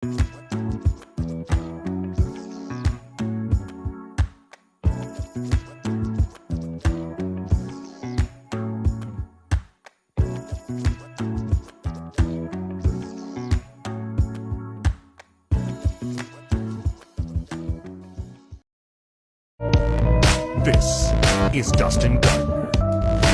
This is Dustin Gardner.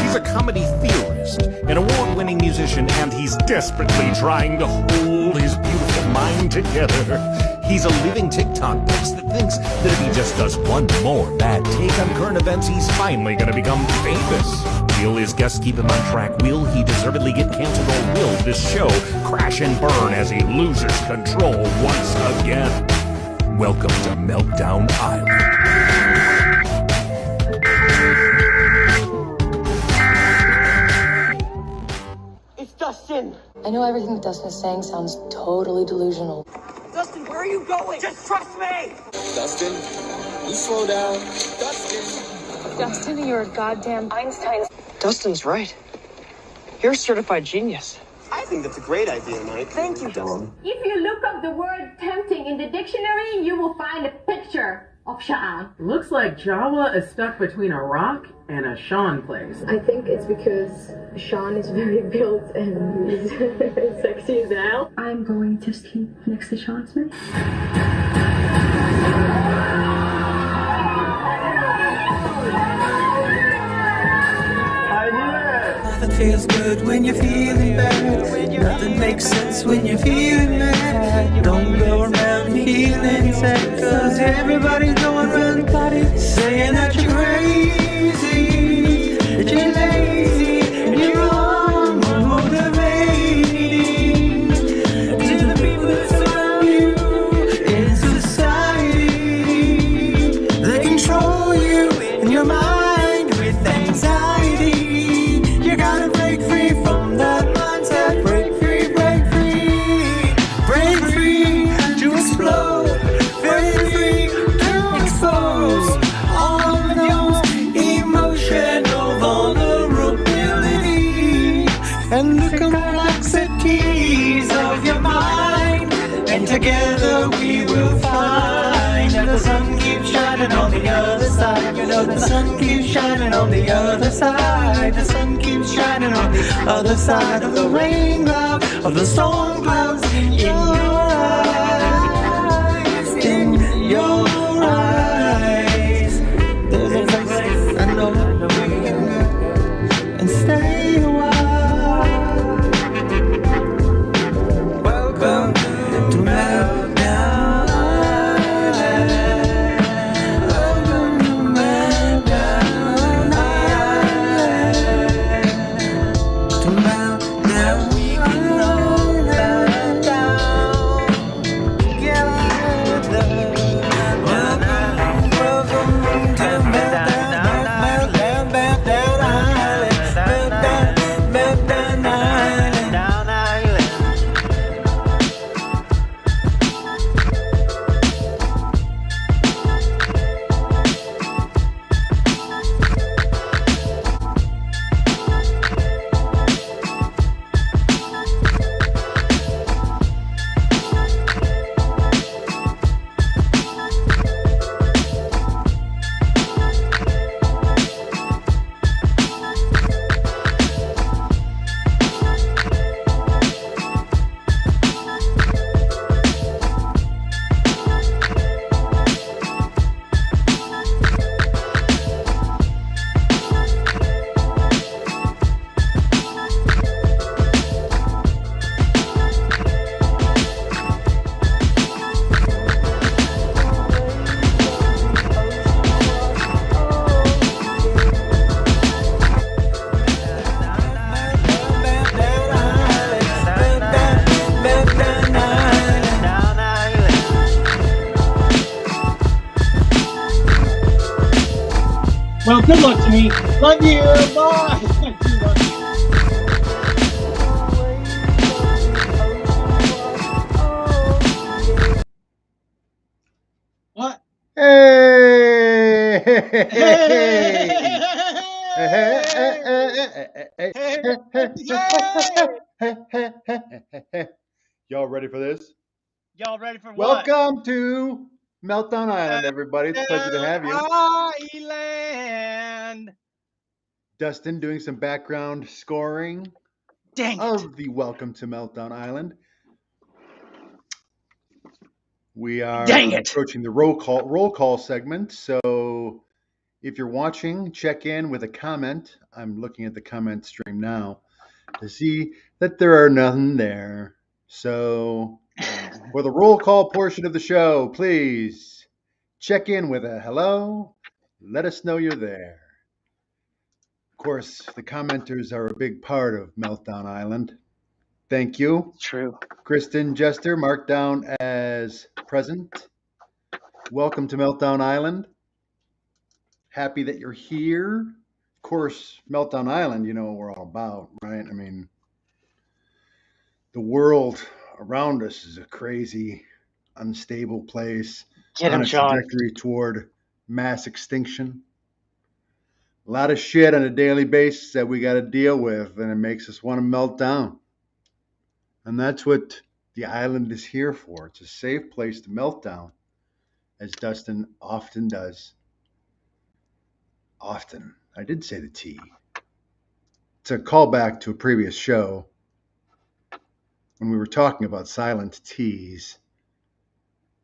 He's a comedy theorist, an award-winning musician, and he's desperately trying to hold his beautiful mind together. He's a living TikTok post that thinks that if he just does one more bad take on current events, he's finally gonna become famous. Will his guests keep him on track? Will he deservedly get canceled, or will this show crash and burn as he loses control once again? Welcome to Meltdown Island. It's Dustin! I know everything that Dustin is saying sounds totally delusional. Dustin, where are you going? Just trust me! Dustin, you slow down. Dustin! Dustin, you're a goddamn Einstein. Dustin's right. You're a certified genius. I think that's a great idea, Mike. Thank you, Dustin. If you look up the word tempting in the dictionary, you will find a picture of Sean. Looks like Jawa is stuck between a rock and a Sean place. I think it's because Sean is very built and he's sexy as hell. I'm going to sleep next to Sean Smith. Nothing feels good when you're feeling bad. Nothing makes sense when you're feeling mad. Don't go around feeling sad, cause everybody's going around saying that you're crazy, that you're lazy, and you're unmotivating. To the people that surround you in society, they control you in your mind with anxiety. You gotta break free from that mindset. Break free, break free. Break free to explode. Break free to expose all of those emotional vulnerability and the complexities of your mind. And together we will find that the sun keeps shining on the other side. You know the sun keeps shining on the other side. The sun keeps shining on the other side of the rain cloud, of the storm clouds in your eyes, in your eyes. There's a place I know we can go and stay a while. Welcome to Meltdown Island. Welcome to Meltdown Island. To Meltdown, we can all meltdown together. Welcome to Meltdown Island. Meltdown Island. Meltdown Island. Down Island. Well, good luck to me. Love you. Bye. What? Hey! Y'all ready for this? Y'all ready for what? Welcome to Meltdown Island, everybody. It's a pleasure to have you. Island. DUSTiN doing some background scoring Dang it. of the Welcome to Meltdown Island. We are Dang it. approaching the roll call segment. So if you're watching, check in with a comment. I'm looking at the comment stream now to see that there are none there. So for the roll call portion of the show, please check in with a hello. Let us know you're there. Of course, the commenters are a big part of Meltdown Island. Thank you. True. Kristen Jester marked down as present. Welcome to Meltdown Island. Happy that you're here. Of course, Meltdown Island, you know what we're all about, right? I mean, the world around us is a crazy, unstable place Get him, on a Sean. trajectory toward mass extinction. A lot of shit on a daily basis that we got to deal with, and it makes us want to melt down. And that's what the island is here for. It's a safe place to melt down, as DUSTiN often does. Often. I did say the T. It's a callback to a previous show when we were talking about silent T's.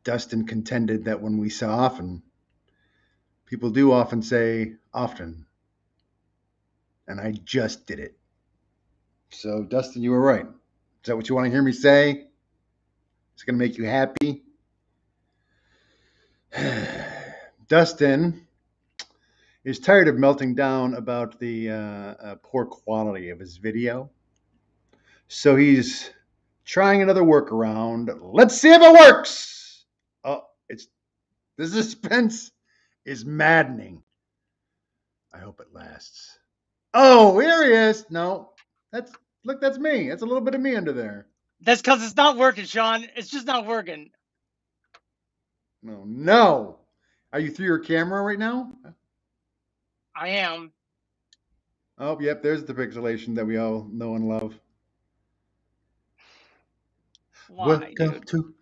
DUSTiN contended that when we say often, people do often say often. And I just did it. So, DUSTiN, you were right. Is that what you want to hear me say? It's going to make you happy? DUSTiN is tired of melting down about the poor quality of his video. So he's trying another workaround. Let's see if it works. Oh, the suspense is maddening. I hope it lasts. Oh, here he is. No, that's me. That's a little bit of me under there. That's because it's not working, Sean. It's just not working. No. Are you through your camera right now? I am. Oh, yep. There's the pixelation that we all know and love. Why, Welcome dude? to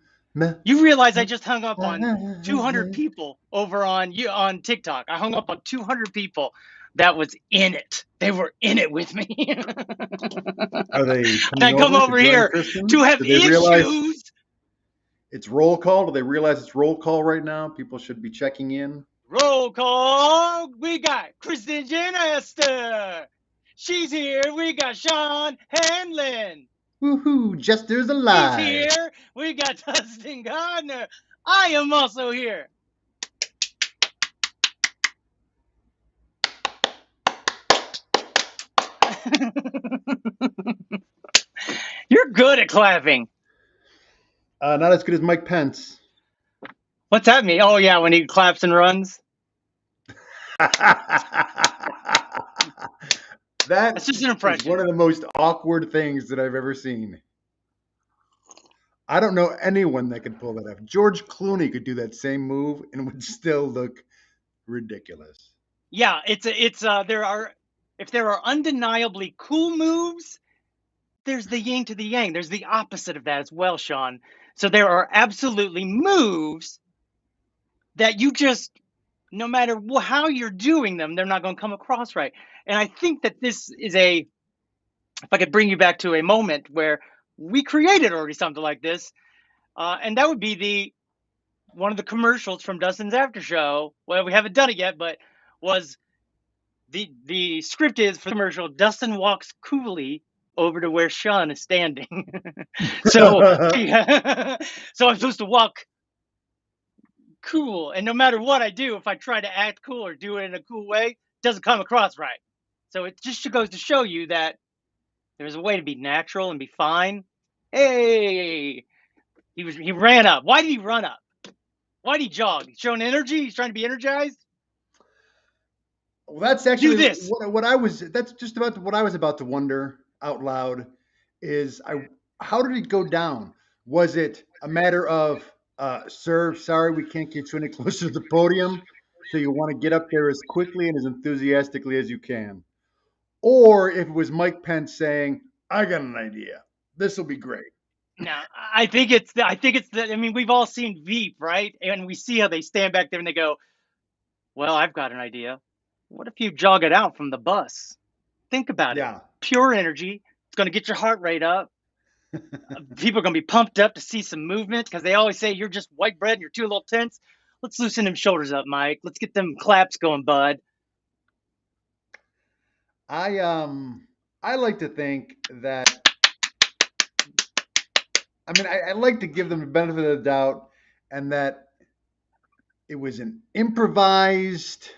You realize I just hung up on 200 people over on TikTok. I hung up on 200 people that was in it. They were in it with me. Are they and I come over here to have issues. It's roll call. Do they realize it's roll call right now? People should be checking in. Roll call. We got Kristen Jester. She's here. We got Sean Hanlon. Woohoo! Jester's alive. He's here. We got DUSTiN Gardner. I am also here. You're good at clapping. Not as good as Mike Pence. What's that mean? Oh, yeah, when he claps and runs. That's just an impression. Is one of the most awkward things that I've ever seen. I don't know anyone that could pull that off. George Clooney could do that same move and would still look ridiculous. Yeah, if there are undeniably cool moves, there's the yin to the yang. There's the opposite of that as well, Sean. So there are absolutely moves that you just, no matter how you're doing them, they're not going to come across right. And I think that this is if I could bring you back to a moment where we created already something like this, and that would be one of the commercials from DUSTiN's after show. Well, we haven't done it yet, but was the script is for the commercial. DUSTiN walks coolly over to where Sean is standing. so I'm supposed to walk cool, and no matter what I do, if I try to act cool or do it in a cool way, it doesn't come across right. So it just goes to show you that there's a way to be natural and be fine. Hey, he ran up. Why did he run up? Why did he jog? He's showing energy. He's trying to be energized. Well, that's actually do this. That's just about what I was about to wonder out loud. How did it go down? Was it a matter of, sir, sorry, we can't get you any closer to the podium, so you want to get up there as quickly and as enthusiastically as you can? Or if it was Mike Pence saying, I got an idea. This will be great. No, I think it's the. I mean, we've all seen Veep, right? And we see how they stand back there and they go, "Well, I've got an idea. What if you jog it out from the bus? Think about it. Yeah. Pure energy. It's going to get your heart rate up. People are going to be pumped up to see some movement because they always say you're just white bread and you're too little tense. Let's loosen them shoulders up, Mike. Let's get them claps going, bud." I like to think that. I mean, I like to give them the benefit of the doubt, and that it was an improvised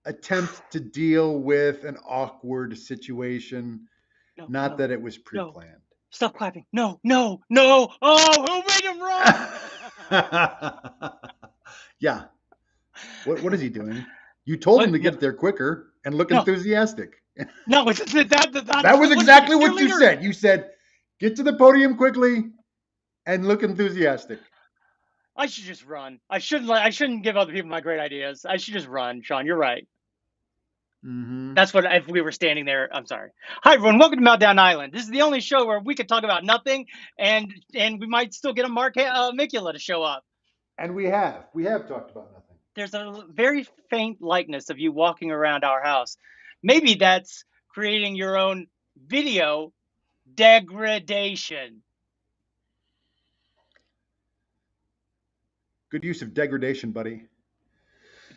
attempt to deal with an awkward situation, not that it was pre-planned. No. Stop clapping. No. Oh, who made him run? Yeah. What is he doing? You told him to get there quicker and look enthusiastic. No, that was exactly what you said. You said, get to the podium quickly and look enthusiastic. I should just run. I shouldn't give other people my great ideas. I should just run, Sean. You're right. Mm-hmm. That's what, if we were standing there. I'm sorry. Hi, everyone. Welcome to Meltdown Island. This is the only show where we could talk about nothing, and we might still get a Mark Micula to show up. And we have talked about nothing. There's a very faint likeness of you walking around our house. Maybe that's creating your own video degradation. Good use of degradation, buddy.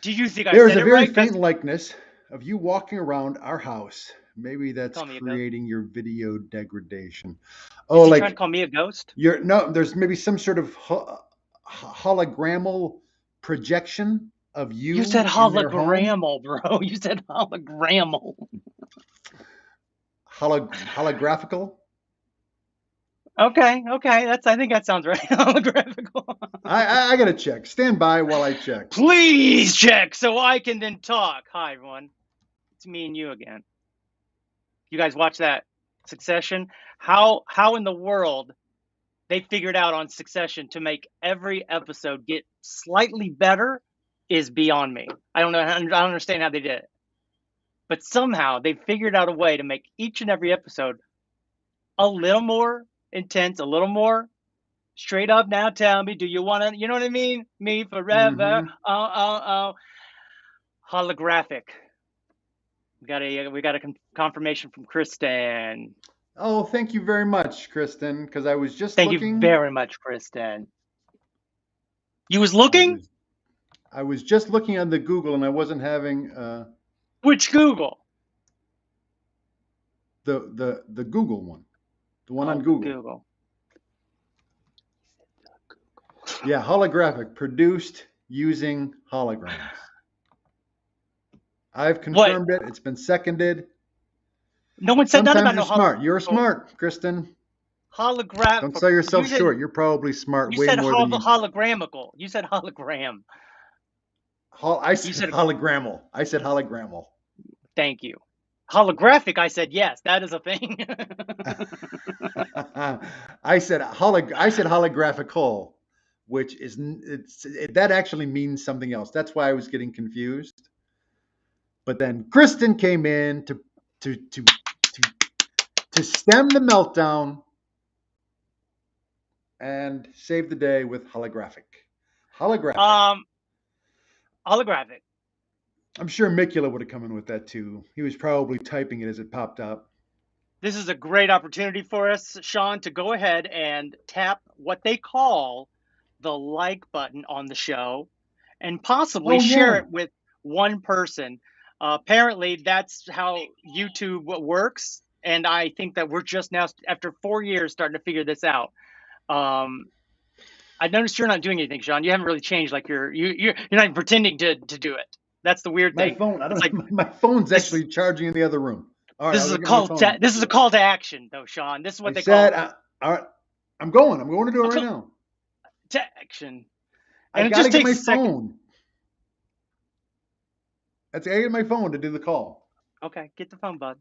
Do you think there's a very faint likeness of you walking around our house? Maybe that's creating your video degradation. Oh, like trying to call me a ghost? There's maybe some sort of hologrammal projection of you. You said hologrammal, bro. You said hologrammal. Holographical. Okay. I think that sounds right. Holographical. I gotta check. Stand by while I check. Please check so I can then talk. Hi, everyone. It's me and you again. You guys watch that Succession? How in the world they figured out on Succession to make every episode get slightly better is beyond me. I don't understand how they did it. But somehow they figured out a way to make each and every episode a little more intense, a little more straight up. Now tell me, do you want to, you know what I mean? Me forever. Mm-hmm. Holographic. We got a confirmation from Kristen. Oh, thank you very much, Kristen, because I was just looking. Thank you very much, Kristen. You was looking? I was just looking on the Google, and I wasn't having Which Google? The Google one. The one on Google. Yeah, holographic, produced using holograms. I've confirmed it. It's been seconded. No one said nothing about no smart. You're smart, Kristen. Hologram. Don't sell yourself short. You're probably smart way more than you. Hologrammical. You said hologram. I said hologrammal. I said hologrammal. Thank you. Holographic, I said yes, that is a thing. I said holographical, which is that actually means something else. That's why I was getting confused. But then Kristen came in to stem the meltdown and save the day with holographic. Holographic. Holographic. I'm sure Micula would have come in with that too. He was probably typing it as it popped up. This is a great opportunity for us, Sean, to go ahead and tap what they call the like button on the show and possibly share it with one person. Apparently, that's how YouTube works. And I think that we're just now, after 4 years, starting to figure this out. I noticed you're not doing anything, Sean. You haven't really changed. Like you're not even pretending to do it. That's the weird thing. My phone's actually charging in the other room. All right, this is a call to action, though, Sean. This is what they call it. All right, I'm going to do it right now. To action. And I gotta get my phone. I get my phone to do the call. Okay, get the phone, bud.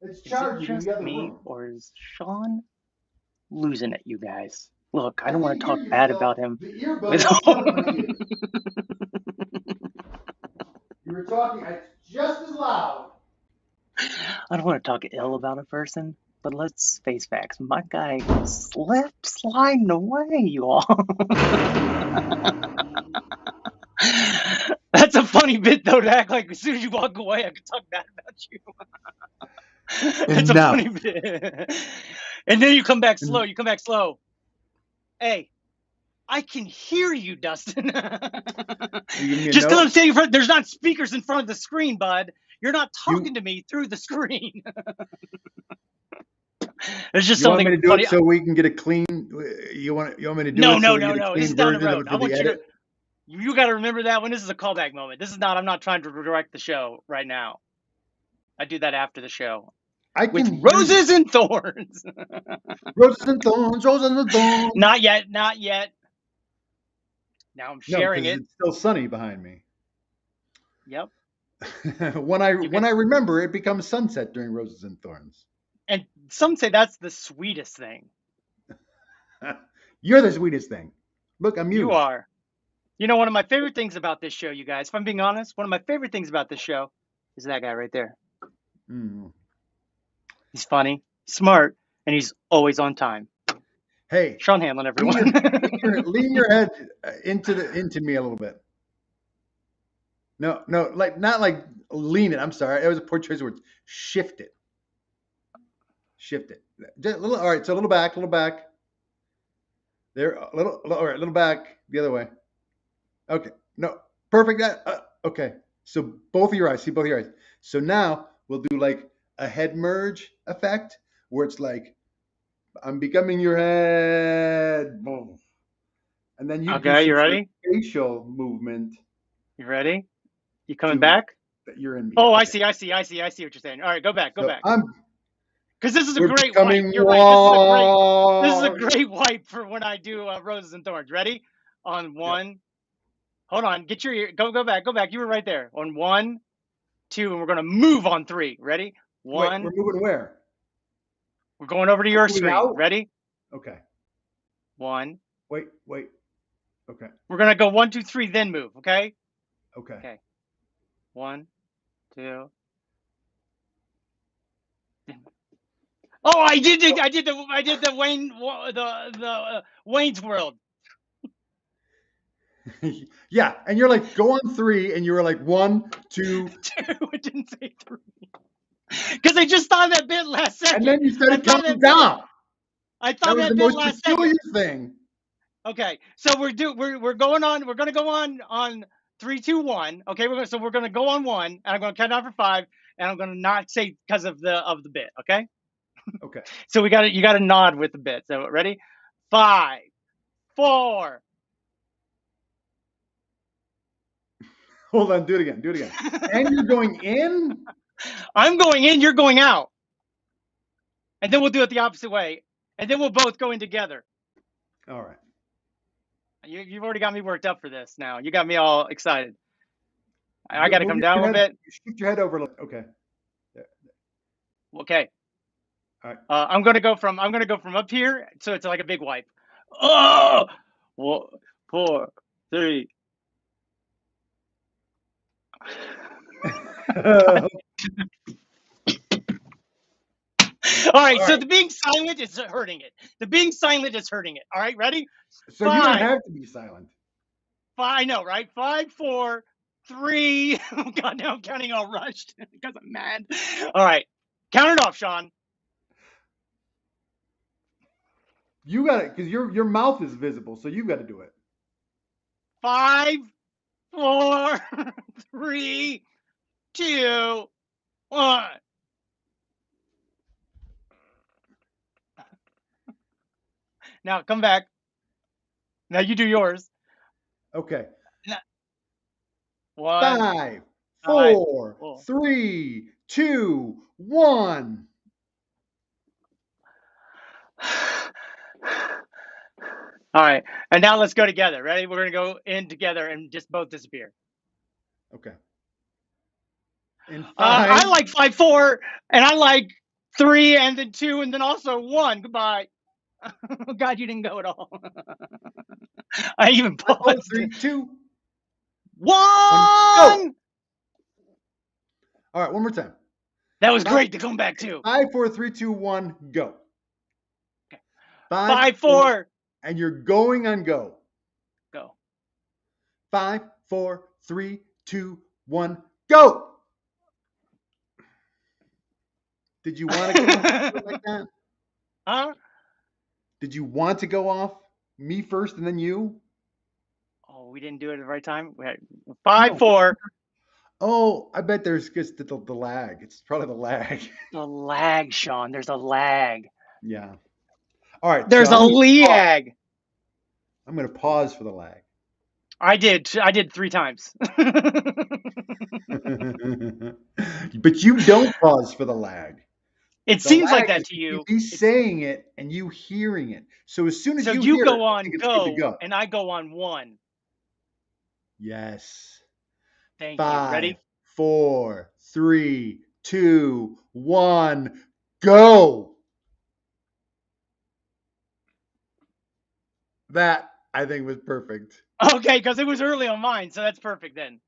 It's charging in the other room. Or is Sean losing it, you guys? Look, I don't want to talk bad about him. The earbuds you were talking just as loud. I don't want to talk ill about a person, But let's face facts. My guy slipped sliding away, you all. That's a funny bit, though, to act like as soon as you walk away, I can talk bad about you. It's a Enough. funny bit. And then you come back slow. You come back slow. Hey, I can hear you, Dustin. Just because I'm saying there's not speakers in front of the screen, bud. You're not talking to me through the screen. There's just something funny. You want me to do funny. it so we can get a clean? You want me to do No, it? no, so no, no. This is down the road. I want you to. Edit? You got to remember that when this is a callback moment. This is not. I'm not trying to direct the show right now. I do that after the show. With roses and thorns. Roses and thorns. Roses and thorns. Not yet. Not yet. Now I'm sharing it. It's still sunny behind me. Yep. when I remember, it becomes sunset during Roses and Thorns. And some say that's the sweetest thing. You're the sweetest thing. Look, I'm you. You are. You know, one of my favorite things about this show, you guys, if I'm being honest, one of my favorite things about this show is that guy right there. Mm. He's funny, smart, and he's always on time. Hey, Sean Hanlon, everyone. Lean your head into me a little bit. No, like not like lean it. I'm sorry, it was a poor choice of words. Shift it. Shift it. Just a little. All right, so a little back. There, a little. All right, a little back the other way. Okay, no, perfect. Okay, so both of your eyes. See both of your eyes. So now we'll do like a head merge effect where it's like I'm becoming your head. Boom. And then you you ready? Facial movement. You ready? You coming back? You're in. Oh, okay. I see what you're saying. All right, go back. Because this is a great wipe. You're right. This is a great wipe for when I do Roses and Thorns. Ready? On one. Yep. Hold on. Get your ear. Go back. You were right there. On 1, 2, and we're gonna move on 3. Ready? 1. Wait, we're moving where? We're going over to your screen. Out? Ready? Okay. 1. Wait. Okay. We're gonna go 1, 2, 3, then move. Okay. Okay. 1, 2. Oh, I did the Wayne's World. Yeah, and you're like, go on 3, and you were like 1, 2. 2. I didn't say 3. Because I just thought that bit last second. And then you started counting down. I thought that bit last second. That was the most peculiar thing. Okay, so we're going on. We're gonna go on 3, 2, 1. Okay, we're gonna go on 1, and I'm gonna count down for 5, and I'm gonna not say because of the bit. Okay. Okay. So you got to nod with the bit. So ready? 5, 4. Hold on. Do it again. And you're going in. I'm going in. You're going out. And then we'll do it the opposite way. And then we'll both go in together. All right. You've already got me worked up for this now. You got me all excited. I got to come down a little bit. Shift your head over. Okay. Okay. All right. I'm gonna go from up here, so it's like a big wipe. Oh, 1, 4, 3. All right, so the being silent is hurting it. All right, ready? So 5, you don't have to be silent. 5, I know, right? 5, 4, 3. Oh God, now I'm counting all rushed because I'm mad. All right, count it off, Sean. You got it, because your mouth is visible, so you've got to do it. 5, 4, 3, 2, 1. Now come back. Now you do yours. Okay. 1, 5, 4, 3, 2, 1. All right, and now let's go together. Ready? We're gonna go in together and just both disappear. Okay. I like 5, 4, and I like 3, and then 2, and then also 1. Goodbye. Oh God, you didn't go at all. I even paused. 3, 2, 1. All right, one more time. That was great to come back to. 5, 4, 3, 2, 1, go. Okay. 5, 4. And you're going on go. Go. 5, 4, 3, 2, 1, go. Did you want to go like that? Huh? Did you want to go off me first and then you? Oh, we didn't do it at the right time. We had 5, No. 4. Oh, I bet there's just the lag. It's probably the lag. The lag, Sean. There's a lag. Yeah. All right. There's so a lag. I'm going to pause for the lag. I did 3 times. But you don't pause for the lag. It The seems lag like that is to you. He's saying it and you hearing it. So as soon as So you you hear go it, I on think it's good to go, go. and I go on 1. Yes. Thank 5, you. Ready? 4, 3, 2, 1, go. That I think was perfect. Okay, because it was early on mine, so that's perfect then.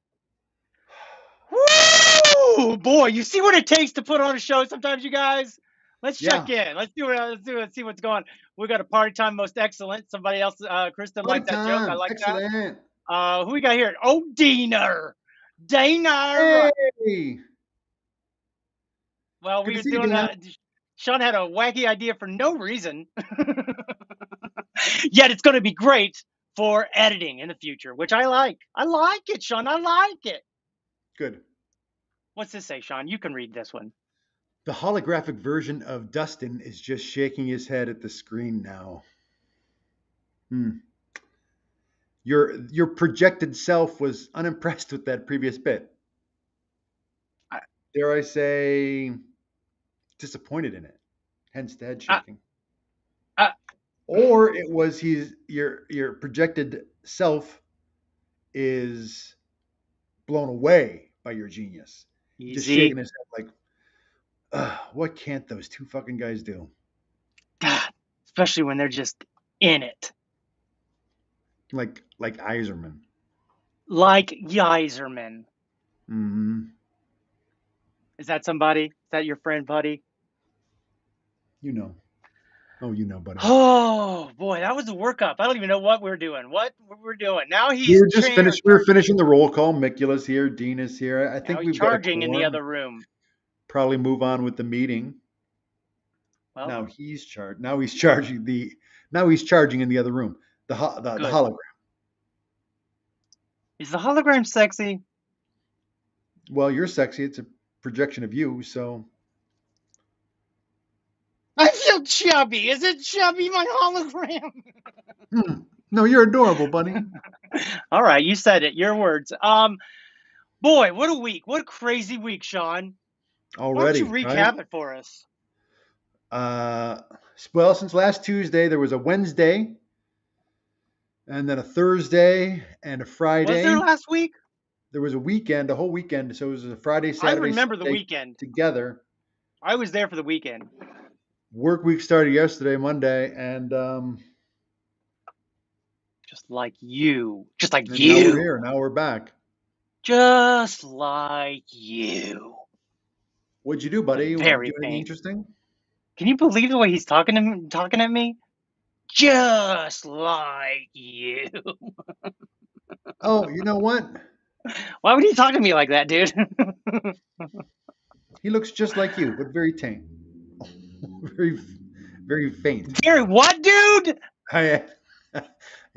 Woo! Boy, you see what it takes to put on a show sometimes, you guys? Let's check in. Let's see what's going on. We got a party time most excellent. Somebody else, Kristen liked that joke. I like Excellent. that. Who we got here? Oh, Dana. Hey. Well, we were doing that. Sean had a wacky idea for no reason. Yet it's going to be great for editing in the future, which I like. I like it, Sean. I like it. Good. What's this say, Sean? You can read this one. The holographic version of DUSTiN is just shaking his head at the screen now. Your projected self was unimpressed with that previous bit. Dare I say, disappointed in it. Hence the head shaking. Or it was your projected self is blown away by your genius. Easy. Just shaking his head like, what can't those two fucking guys do? God, especially when they're just in it. Like Iserman. Like Yzerman. Mm-hmm. Is that somebody? Is that your friend, buddy? You know. Oh, you know, buddy. Oh boy, that was a workup. I don't even know what we're doing. What we're doing now? He's we were just finished. We were finishing the roll call. Micula's here. Dean is here. I think we've charging got in the other room. Probably move on with the meeting. Well, now he's charged. Now he's charging the. Now he's charging in the other room. The hologram. Is the hologram sexy? Well, you're sexy. It's a projection of you, so. I feel chubby. Is it chubby, my hologram? No, you're adorable, buddy. All right, you said it. Your words. Boy, what a week. What a crazy week, Sean. Already. Why don't you recap it for us? Well, since last Tuesday, there was a Wednesday, and then a Thursday, and a Friday. Was there last week? There was a weekend, a whole weekend. So it was a Friday, Saturday, I remember Sunday the weekend. Together. I was there for the weekend. Work week started yesterday, Monday, and just like you. Just like now you. We're here. Now we're back. Just like you. What'd you do, buddy? Very do anything interesting? Can you believe the way he's talking at me? Just like you. Oh, you know what? Why would he talk to me like that, dude? He looks just like you, but very tame. Very, very faint. Very what, dude? I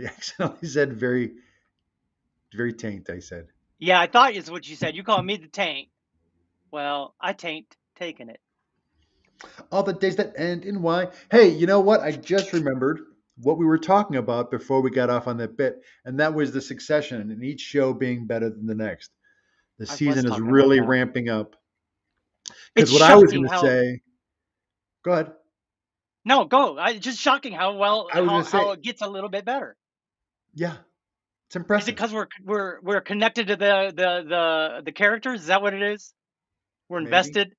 accidentally said very, very taint, I said. Yeah, I thought is what you said. You called me the taint. Well, I taint taking it. All the days that end in Y. Hey, you know what? I just remembered what we were talking about before we got off on that bit, and that was the succession and each show being better than the next. The season is really ramping up. Because what I was going to say. Go ahead. No, go. Just shocking how well how it gets a little bit better. Yeah, it's impressive. Is it because we're connected to the characters? Is that what it is? We're invested.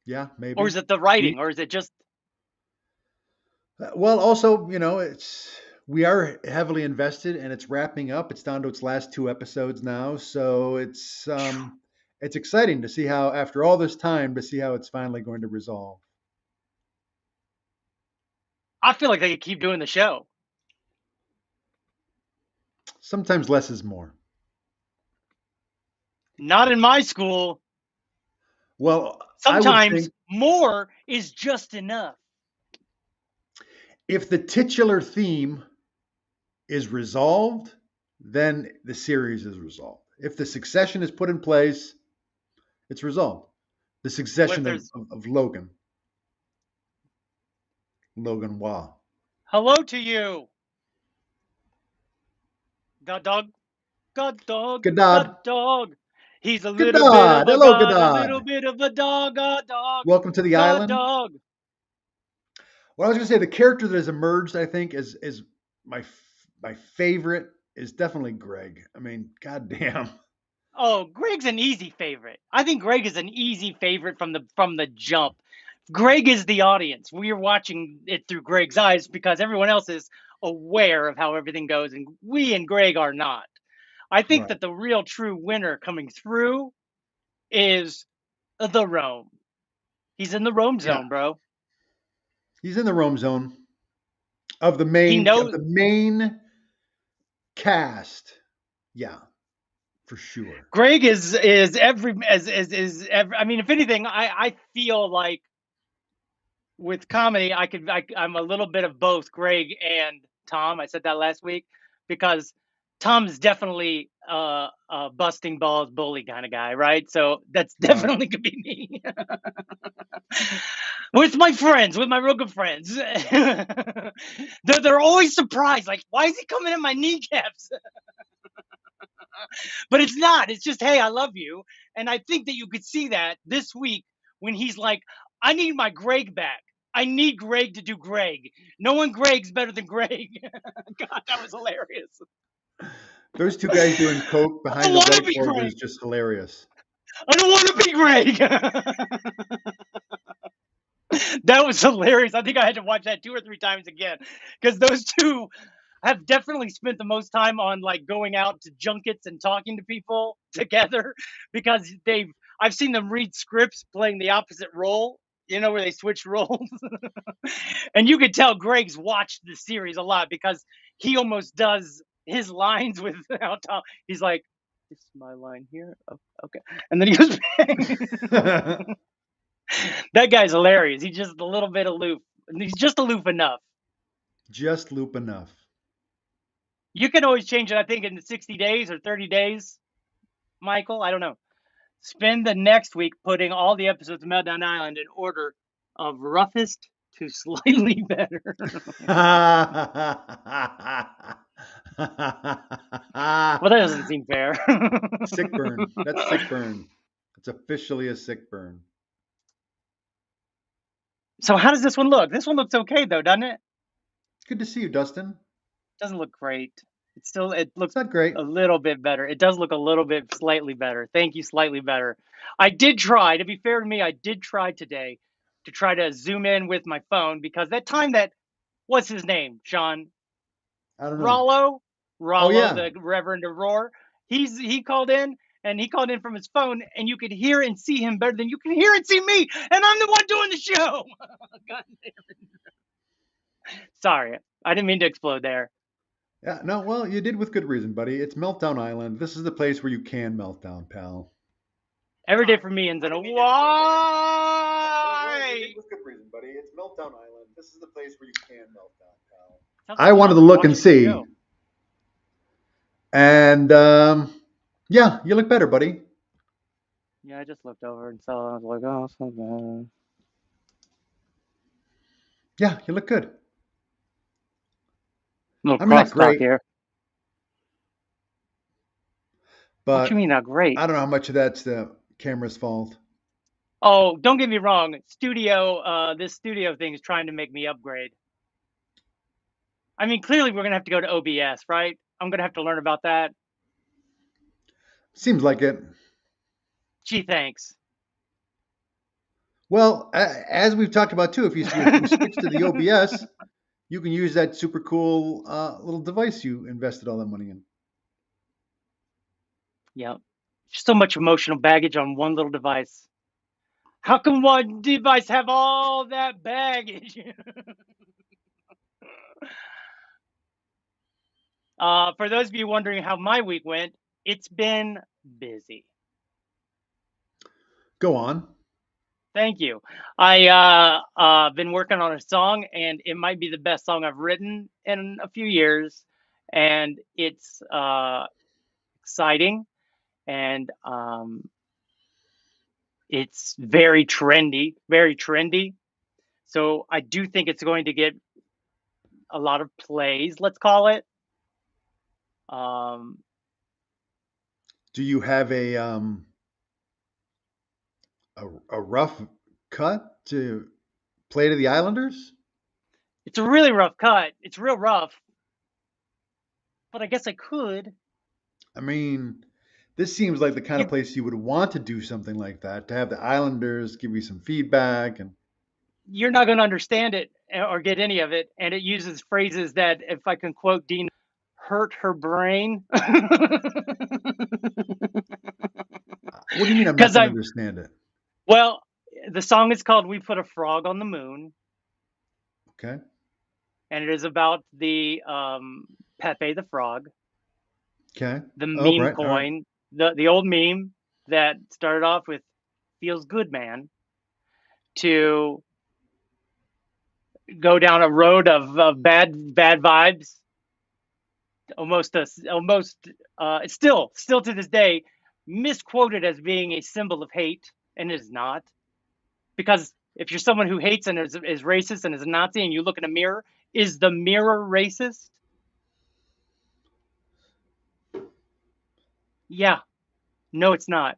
Yeah, maybe. Or is it the writing? Or is it just? Well, also, we are heavily invested, and it's wrapping up. It's down to its last 2 episodes now, so it's it's exciting to see how, after all this time, to see how it's finally going to resolve. I feel like they could keep doing the show. Sometimes less is more. Not in my school. Well, sometimes more is just enough. If the titular theme is resolved, then the series is resolved. If the succession is put in place, it's resolved. The succession of Logan. Logan Wah. Hello to you. God dog. God dog. God dog. He's a little bit of a god, a little bit of a dog, a dog. Welcome to the island. Dog. Well, I was going to say the character that has emerged, I think, is my favorite is definitely Greg. I mean, goddamn. Oh, Greg's an easy favorite. I think Greg is an easy favorite from the jump. Greg is the audience. We are watching it through Greg's eyes because everyone else is aware of how everything goes, and we and Greg are not. I think that the real true winner coming through is the Rome. He's in the Rome zone, bro. He's in the Rome zone of the main cast. Yeah, for sure. Greg is every. I mean, if anything, I feel like with comedy, I'm a little bit of both Greg and Tom. I said that last week because Tom's definitely a busting balls bully kind of guy, right? So that's definitely could be me. With my friends, with my real good friends. They're always surprised, like, why is he coming in my kneecaps? But it's not. It's just, hey, I love you. And I think that you could see that this week when he's like, I need my Greg back. I need Greg to do Greg. No one Greg's better than Greg. God, that was hilarious. Those two guys doing coke behind the whiteboard is just hilarious. I don't want to be Greg. That was hilarious. I think I had to watch that 2 or 3 times again because those two have definitely spent the most time on like going out to junkets and talking to people together because I've seen them read scripts playing the opposite role, you know, where they switch roles. And you could tell Greg's watched the series a lot because he almost does his lines with how Tom. He's like, "This is my line here." Oh, okay, and then he goes back. That guy's hilarious. He's just a little bit aloof. He's just aloof enough. Just loop enough. You can always change it, I think, in 60 days or 30 days, Michael. I don't know. Spend the next week putting all the episodes of Meltdown Island in order of roughest to slightly better. Well, that doesn't seem fair. Sick burn. That's sick burn. It's officially a sick burn. So how does this one look? This one looks okay, though, doesn't it? It's good to see you, Dustin. Doesn't look great. It looks not great. A little bit better. It does look a little bit slightly better. Thank you, slightly better. I did try, to be fair to me, I did try today to try to zoom in with my phone because that time that, what's his name, Sean? I don't know. Rollo, the Reverend Aurora. He called in, and he called in from his phone, and you could hear and see him better than you can hear and see me, and I'm the one doing the show. God damn it. Sorry, I didn't mean to explode there. Yeah, no, well, you did with good reason, buddy. It's Meltdown Island. This is the place where you can melt down, pal. Every day for me ends in a why. You did with good reason, buddy. It's Meltdown Island. This is the place where you can melt down, pal. I wanted to look and see. And, yeah, you look better, buddy. Yeah, I just looked over and saw. I was like, oh, it's not bad. Yeah, you look good. Little crosstalk here. But what you mean not great? I don't know how much of that's the camera's fault. Oh, don't get me wrong. This studio thing is trying to make me upgrade. I mean, clearly we're going to have to go to OBS, right? I'm going to have to learn about that. Seems like it. Gee, thanks. Well, as we've talked about too, if you switch to the OBS, you can use that super cool little device you invested all that money in. Yep. So much emotional baggage on one little device. How can one device have all that baggage? For those of you wondering how my week went, it's been busy. Go on. Thank you. I been working on a song, and it might be the best song I've written in a few years, and it's exciting, and it's very trendy, very trendy. So I do think it's going to get a lot of plays, let's call it. Do you have a rough cut to play to the Islanders? It's a really rough cut. It's real rough. But I guess I could. I mean, this seems like the kind of place you would want to do something like that, to have the Islanders give you some feedback. And you're not going to understand it or get any of it. And it uses phrases that, if I can quote Dean, hurt her brain. What do you mean I'm not going to understand it? Well, the song is called We Put a Frog on the Moon. Okay. And it is about the Pepe the frog. Okay. The meme coin, the old meme that started off with "Feels good, man," to go down a road of bad vibes. Almost still to this day misquoted as being a symbol of hate, and it is not. Because if you're someone who hates and is racist and is a Nazi, and you look in a mirror, is the mirror racist? Yeah. No, it's not.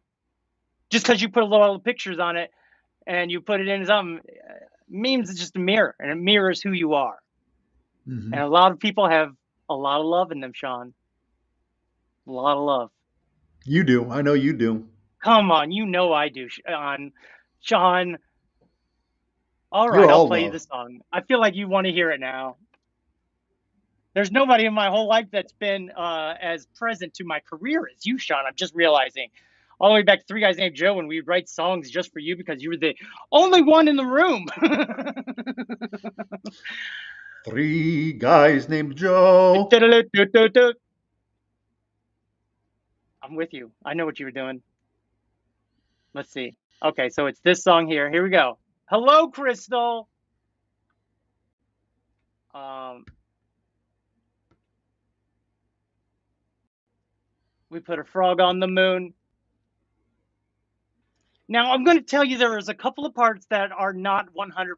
Just because you put a little pictures on it and you put it in something, memes is just a mirror, and it mirrors who you are. Mm-hmm. And a lot of people have a lot of love in them, Sean. A lot of love. You do. I know you do. Come on, you know I do, Sean. All right, I'll play you the song. I feel like you want to hear it now. There's nobody in my whole life that's been as present to my career as you, Sean. I'm just realizing. All the way back to Three Guys Named Joe, when we would write songs just for you because you were the only one in the room. Three Guys Named Joe. I'm with you. I know what you were doing. Let's see. Okay, so it's this song here. Here we go. Hello, Crystal. We put a frog on the moon. Now, I'm going to tell you there is a couple of parts that are not 100%.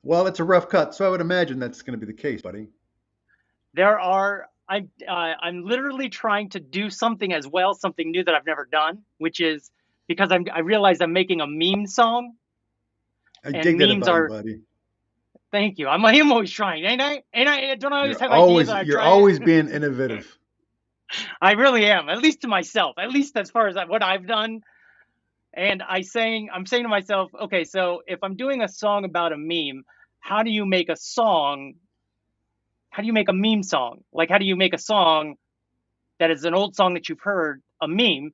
Well, it's a rough cut, so I would imagine that's going to be the case, buddy. There are. I'm literally trying to do something as well, something new that I've never done, which is because I realize I'm making a meme song. I dig that about you, buddy. Thank you. I'm always trying, ain't I? Don't I always have ideas? That you're always being innovative. I really am, at least to myself, at least as far as what I've done. And I'm saying to myself, okay, so if I'm doing a song about a meme, how do you make a song? How do you make a meme song? Like, how do you make a song that is an old song that you've heard, a meme,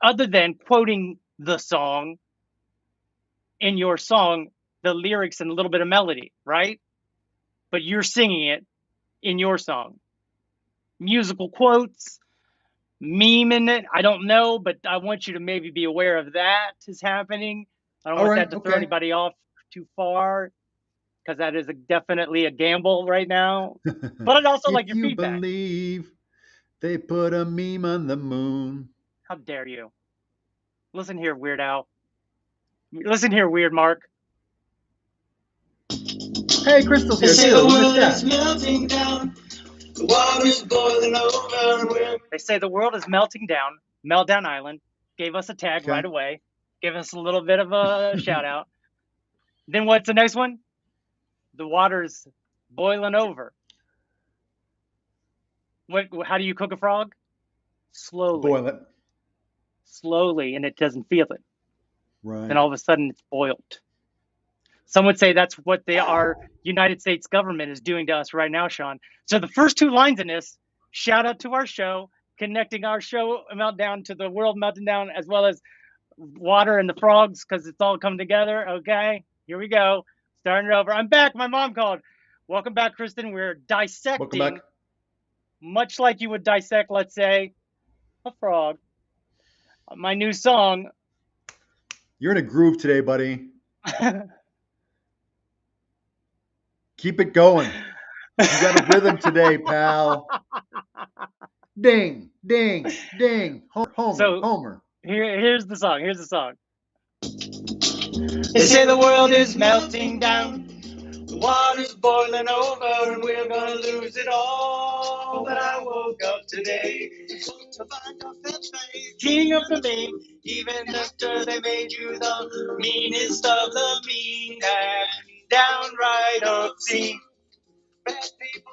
other than quoting the song in your song, the lyrics and a little bit of melody, right? But you're singing it in your song. Musical quotes, meme in it, I don't know, but I want you to maybe be aware of that is happening. I don't want that to throw anybody off too far, because that is definitely a gamble right now. But I'd also like your feedback. If you believe they put a meme on the moon. How dare you? Listen here, Weird Al. Listen here, Weird Mark. Hey, Crystal's here. They say the world is melting down. The water's boiling over. They say the world is melting down. Meltdown Island gave us a tag right away. Gave us a little bit of a shout out. Then what's the next one? The water's boiling over. How do you cook a frog? Slowly. Boil it. Slowly, and it doesn't feel it. Right. And all of a sudden it's boiled. Some would say that's what our United States government is doing to us right now, Sean. So the first two lines in this, shout out to our show, connecting our show Meltdown to the world Meltdown, as well as water and the frogs, because it's all come together. Okay, here we go. Starting it over. I'm back. My mom called. Welcome back, Kristen. We're dissecting, Welcome back. much like you would dissect, let's say, a frog. My new song. You're in a groove today, buddy. Keep it going. You got a rhythm today, pal. Ding, ding, ding. Homer, So, Homer. Here's the song. Here's the song. They say the world is melting down. The water's boiling over and we're gonna lose it all. But I woke up today to find out that king of the mean, even after they made you the meanest of the mean, downright obscene. Bad people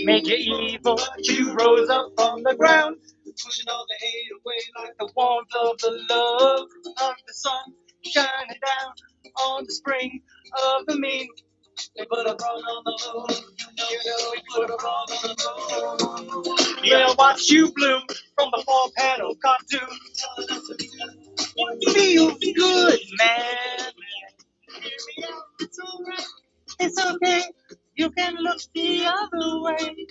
made you evil, but you rose up from the ground, pushing all the hate away like the warmth of the love of the sun shining down on the spring of the mean. They put a frog on the moon, you know we put a frog on the moon. Yeah, watch you bloom from the four-panel cartoon. It feels good, man. Hear me out, it's alright, it's okay. You can look the other way.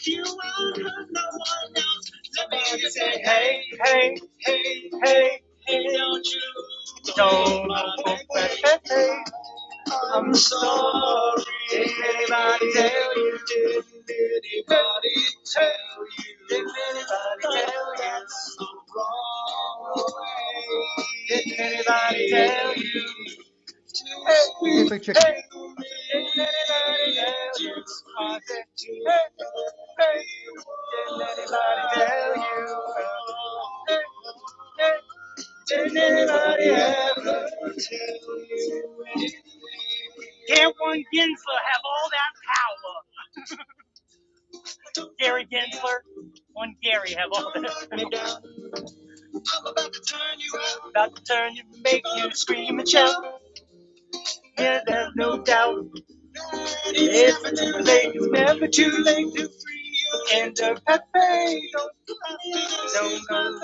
You will hurt no one else. Somebody say, hey, hey, hey, hey, hey, don't hey, I'm sorry. Did anybody tell you? Did anybody tell you? Did anybody tell you? So wrong way. Did anybody tell you? Hey, big chicken. Hey, did anybody tell you? I said, hey, did anybody tell you? Hey, did anybody ever tell you anything? Can't one Gensler have all that power? Gary Gensler, one Gary have all that power. I'm about to turn you out. About to turn you, make you scream and shout. Yeah, there's no doubt. It's never too late. It's never too late to free you. Enter Pepe. Don't go.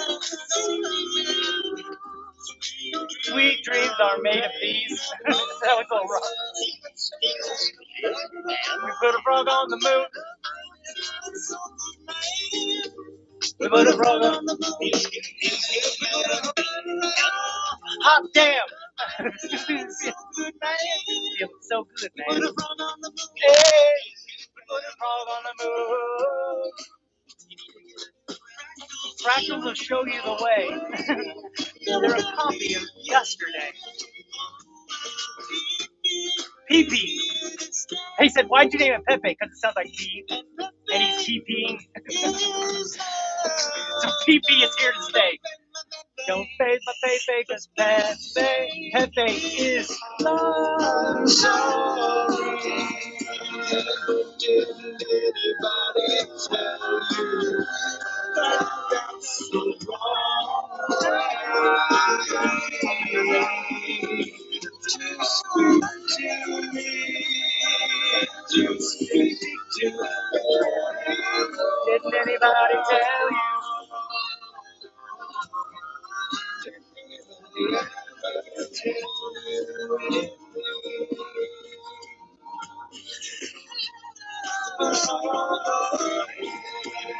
Sweet dreams are made of these. That was all wrong. We put a frog on the moon. We put a frog on the moon. Hot damn. Good man. Feeling so good, man. Hey, we put a frog on the moon. Fractals will show you the way. They're a copy of yesterday. Pepe. He said, why'd you name it Pepe? Because it sounds like pee. And he's TPing. So Pepe is here to stay. Don't phase my Pepe, because Pepe is love. Sorry. Did anybody tell you that's so wrong? To speak to me, to speak to me. Didn't anybody tell you?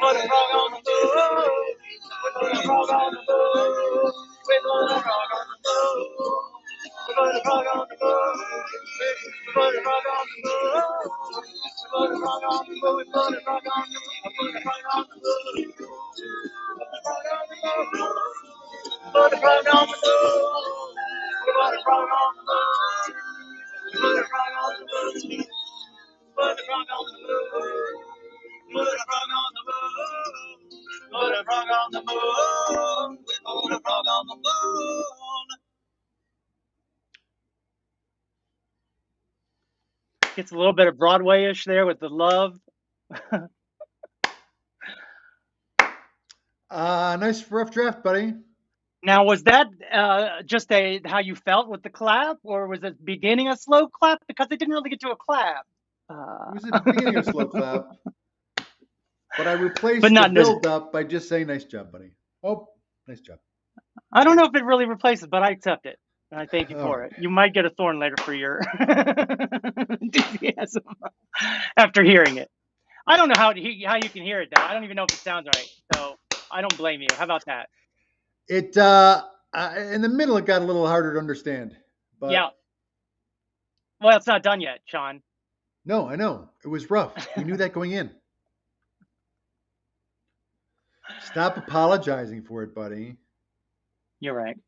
Put a frog on the moon. Put a frog on the moon. We put a frog on the moon. We put a frog on the moon. We put a frog on the moon. We put a frog on the moon. We put a frog on the moon. We put a frog on the moon. Put a frog on the moon. We put a frog on the moon. Put a frog on the moon. Put a frog on the moon. Put a frog on the moon. Put a frog on the moon. We put a frog on the moon. Gets a little bit of Broadway-ish there with the love. Nice rough draft, buddy. Now, was that just how you felt with the clap, or was it beginning a slow clap? Because they didn't really get to a clap. It was the beginning of a slow clap. But I replaced But the not this. build-up by just saying, nice job, buddy. Oh, nice job. I don't know if it really replaces, but I accept it. And I thank you All for right. it. You might get a thorn later for your enthusiasm after hearing it. I don't know how you can hear it, though. I don't even know if it sounds right. So I don't blame you. How about that? It in the middle, it got a little harder to understand. But Yeah. Well, it's not done yet, Sean. no, I know. It was rough. We knew that going in. Stop apologizing for it, buddy. You're right.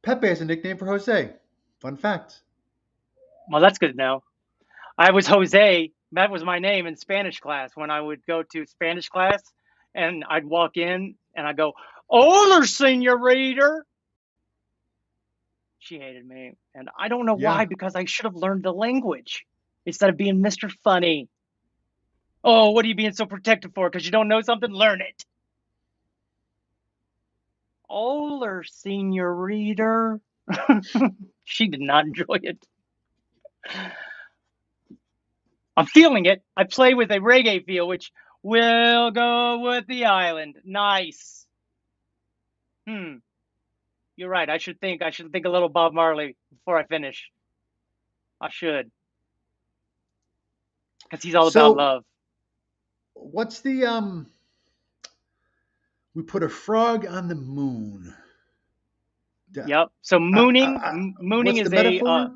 Pepe has a nickname for Jose. Fun fact. Well, that's good to know. I was Jose. That was my name in Spanish class when I would go to Spanish class, and I'd walk in and I'd go, "Hola, señorita." She hated me, and I don't know why, because I should have learned the language instead of being Mr. Funny. Oh, what are you being so protective for? Because you don't know something? Learn it. Hola, señorita. She did not enjoy it. I'm feeling it. I play with a reggae feel, which will go with the island. Nice. You're right. I should think a little Bob Marley before I finish. I should. Because he's all about love. What's the we put a frog on the moon. Yep. So mooning is metaphor?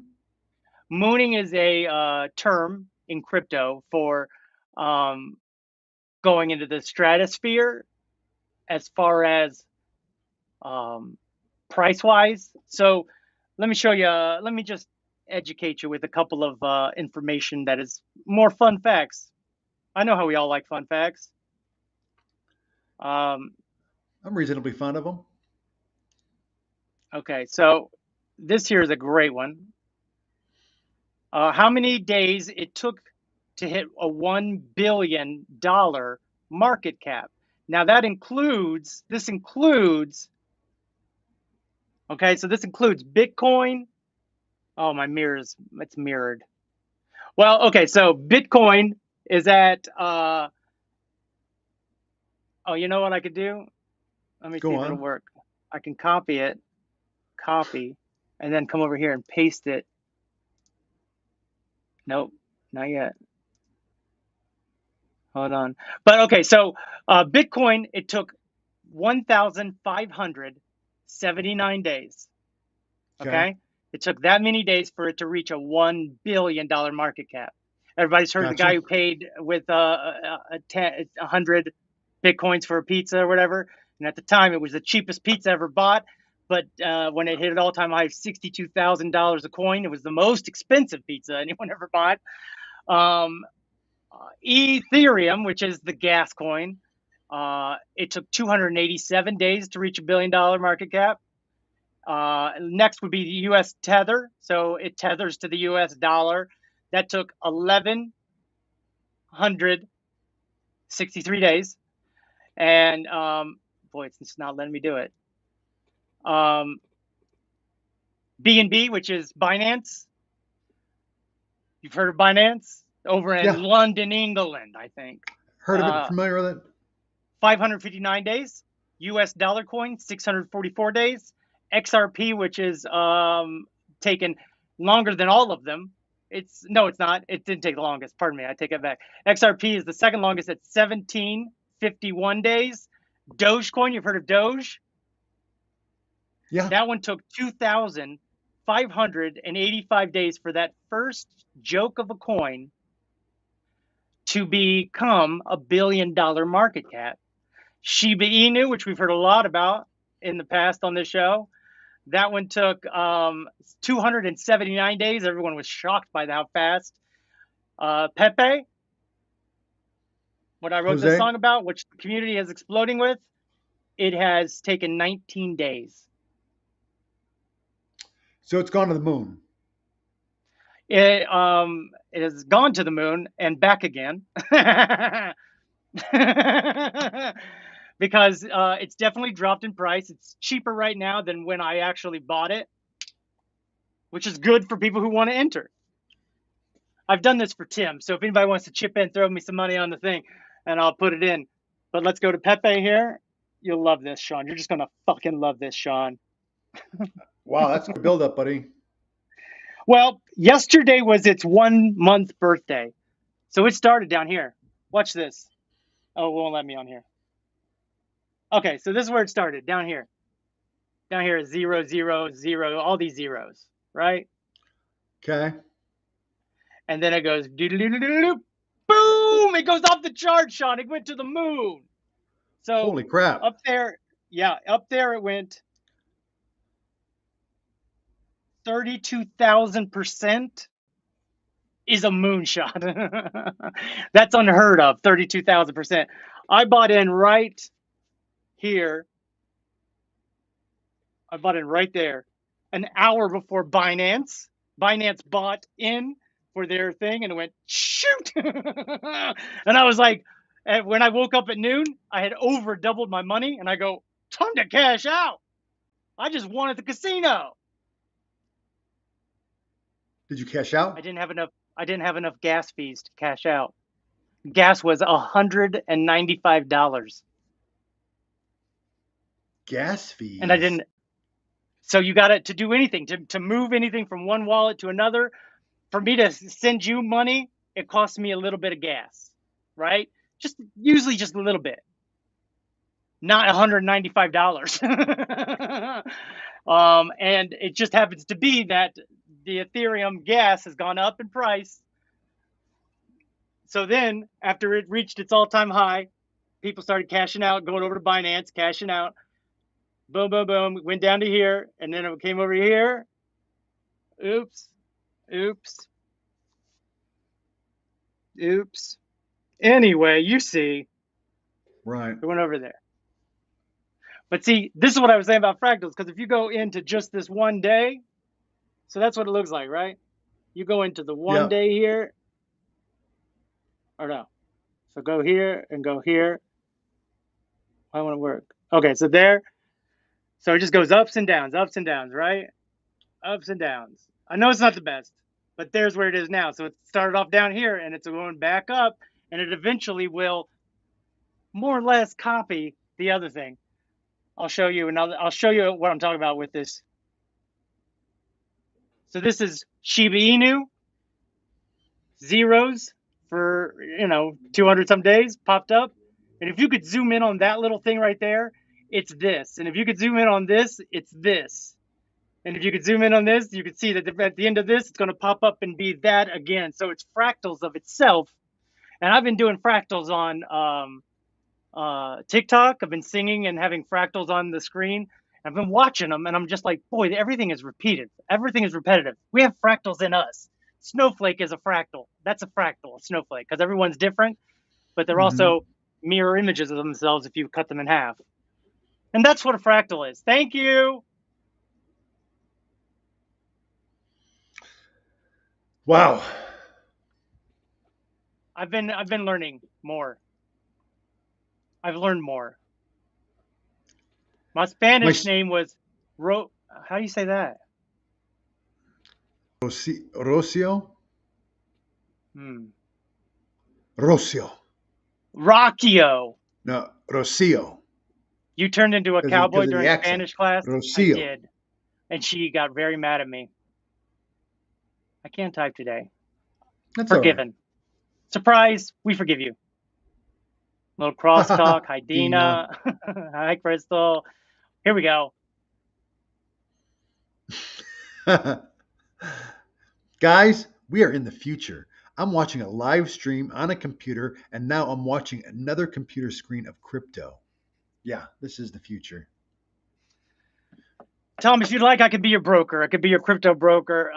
Mooning is a term in crypto for going into the stratosphere as far as price wise. So let me show you. Let me just educate you with a couple of information that is more fun facts. I know how we all like fun facts. I'm reasonably fond of them. Okay, so this here is a great one. How many days it took to hit a $1 billion market cap? Now this includes Bitcoin. Oh, my mirror's, it's mirrored. Well, okay, so Bitcoin is at, oh, you know what I could do? Let me see if it'll work. I can copy it, and then come over here and paste it. Nope, not yet. Hold on. But okay, so Bitcoin, it took 1,579 days. Okay? It took that many days for it to reach a $1 billion market cap. Everybody's heard of the guy who paid with 100 Bitcoins for a pizza or whatever. And at the time, it was the cheapest pizza ever bought. But when it hit an all-time high of $62,000 a coin, it was the most expensive pizza anyone ever bought. Ethereum, which is the gas coin, it took 287 days to reach $1 billion market cap. Next would be the U.S. Tether. So it tethers to the U.S. dollar. That took 1,163 days. And boy, it's not letting me do it. BNB, which is Binance. You've heard of Binance? Over in London, England, I think. Heard of it, familiar with it. 559 days. US dollar coin, 644 days. XRP, which is taken longer than all of them. No, it's not. It didn't take the longest. Pardon me. I take it back. XRP is the second longest at 1751 days. Dogecoin, you've heard of Doge? Yeah. That one took 2,585 days for that first joke of a coin to become a $1 billion market cap. Shiba Inu, which we've heard a lot about in the past on this show, that one took 279 days. Everyone was shocked by how fast. Pepe, what I wrote this song about, which the community is exploding with, it has taken 19 days. So it's gone to the moon. It has gone to the moon and back again. Because it's definitely dropped in price. It's cheaper right now than when I actually bought it, which is good for people who want to enter. I've done this for Tim, so if anybody wants to chip in, throw me some money on the thing, and I'll put it in. But let's go to Pepe here. You'll love this, Sean. You're just going to fucking love this, Sean. Wow, that's a build up, buddy. Well, yesterday was its 1 month birthday. So it started down here. Watch this. Oh, it won't let me on here. Okay, so this is where it started, down here. Down here is 0, 0, 0, all these zeros, right? Okay. And then it goes, doo-doo-doo-doo-doo, boom! It goes off the chart, Sean. It went to the moon. So Holy crap. up there, yeah, up there it went 32,000% is a moonshot. That's unheard of, 32,000%. I bought in right here. I bought in right there an hour before Binance. Binance bought in for their thing and it went, shoot. And I was like, when I woke up at noon, I had over doubled my money and I go, time to cash out. I just won at the casino. Did you cash out? I didn't have enough gas fees to cash out. Gas was $195. Gas fees. And I didn't. So you got to do anything, to move anything from one wallet to another. For me to send you money, it costs me a little bit of gas, right? Usually just a little bit. Not $195. And it just happens to be that the Ethereum gas has gone up in price. So then, after it reached its all-time high, people started cashing out, going over to Binance, cashing out. Boom, boom, boom. Went down to here, and then it came over here. Oops. Oops. Oops. Anyway, you see. Right. It went over there. But see, this is what I was saying about fractals, because if you go into just this one day, so that's what it looks like, right? You go into the one day here, or no. So go here and go here. I want to work. Okay, so there. So it just goes ups and downs, right? Ups and downs. I know it's not the best, but there's where it is now. So it started off down here, and it's going back up, and it eventually will more or less copy the other thing. I'll show you I'll show you what I'm talking about with this. So this is Shiba Inu, zeros for, 200 some days popped up. And if you could zoom in on that little thing right there, it's this. And if you could zoom in on this, it's this. And if you could zoom in on this, you could see that at the end of this, it's going to pop up and be that again. So it's fractals of itself. And I've been doing fractals on TikTok. I've been singing and having fractals on the screen. I've been watching them, and I'm just like, boy, everything is repeated. Everything is repetitive. We have fractals in us. Snowflake is a fractal. That's a fractal, a snowflake, because everyone's different, but they're also mirror images of themselves if you cut them in half. And that's what a fractal is. Thank you. Wow. I've been learning more. I've learned more. My Spanish name was how do you say that? Rocio? Rocio. Rocio. No, Rocio. You turned into a cowboy during Spanish class? Rocio. I did. And she got very mad at me. I can't type today. That's forgiven. Right. Surprise, we forgive you. Little crosstalk. Hi, Dina. Hi, Crystal. Here we go. Guys, we are in the future. I'm watching a live stream on a computer, and now I'm watching another computer screen of crypto. Yeah, this is the future. Tom, if you'd like, I could be your broker. I could be your crypto broker.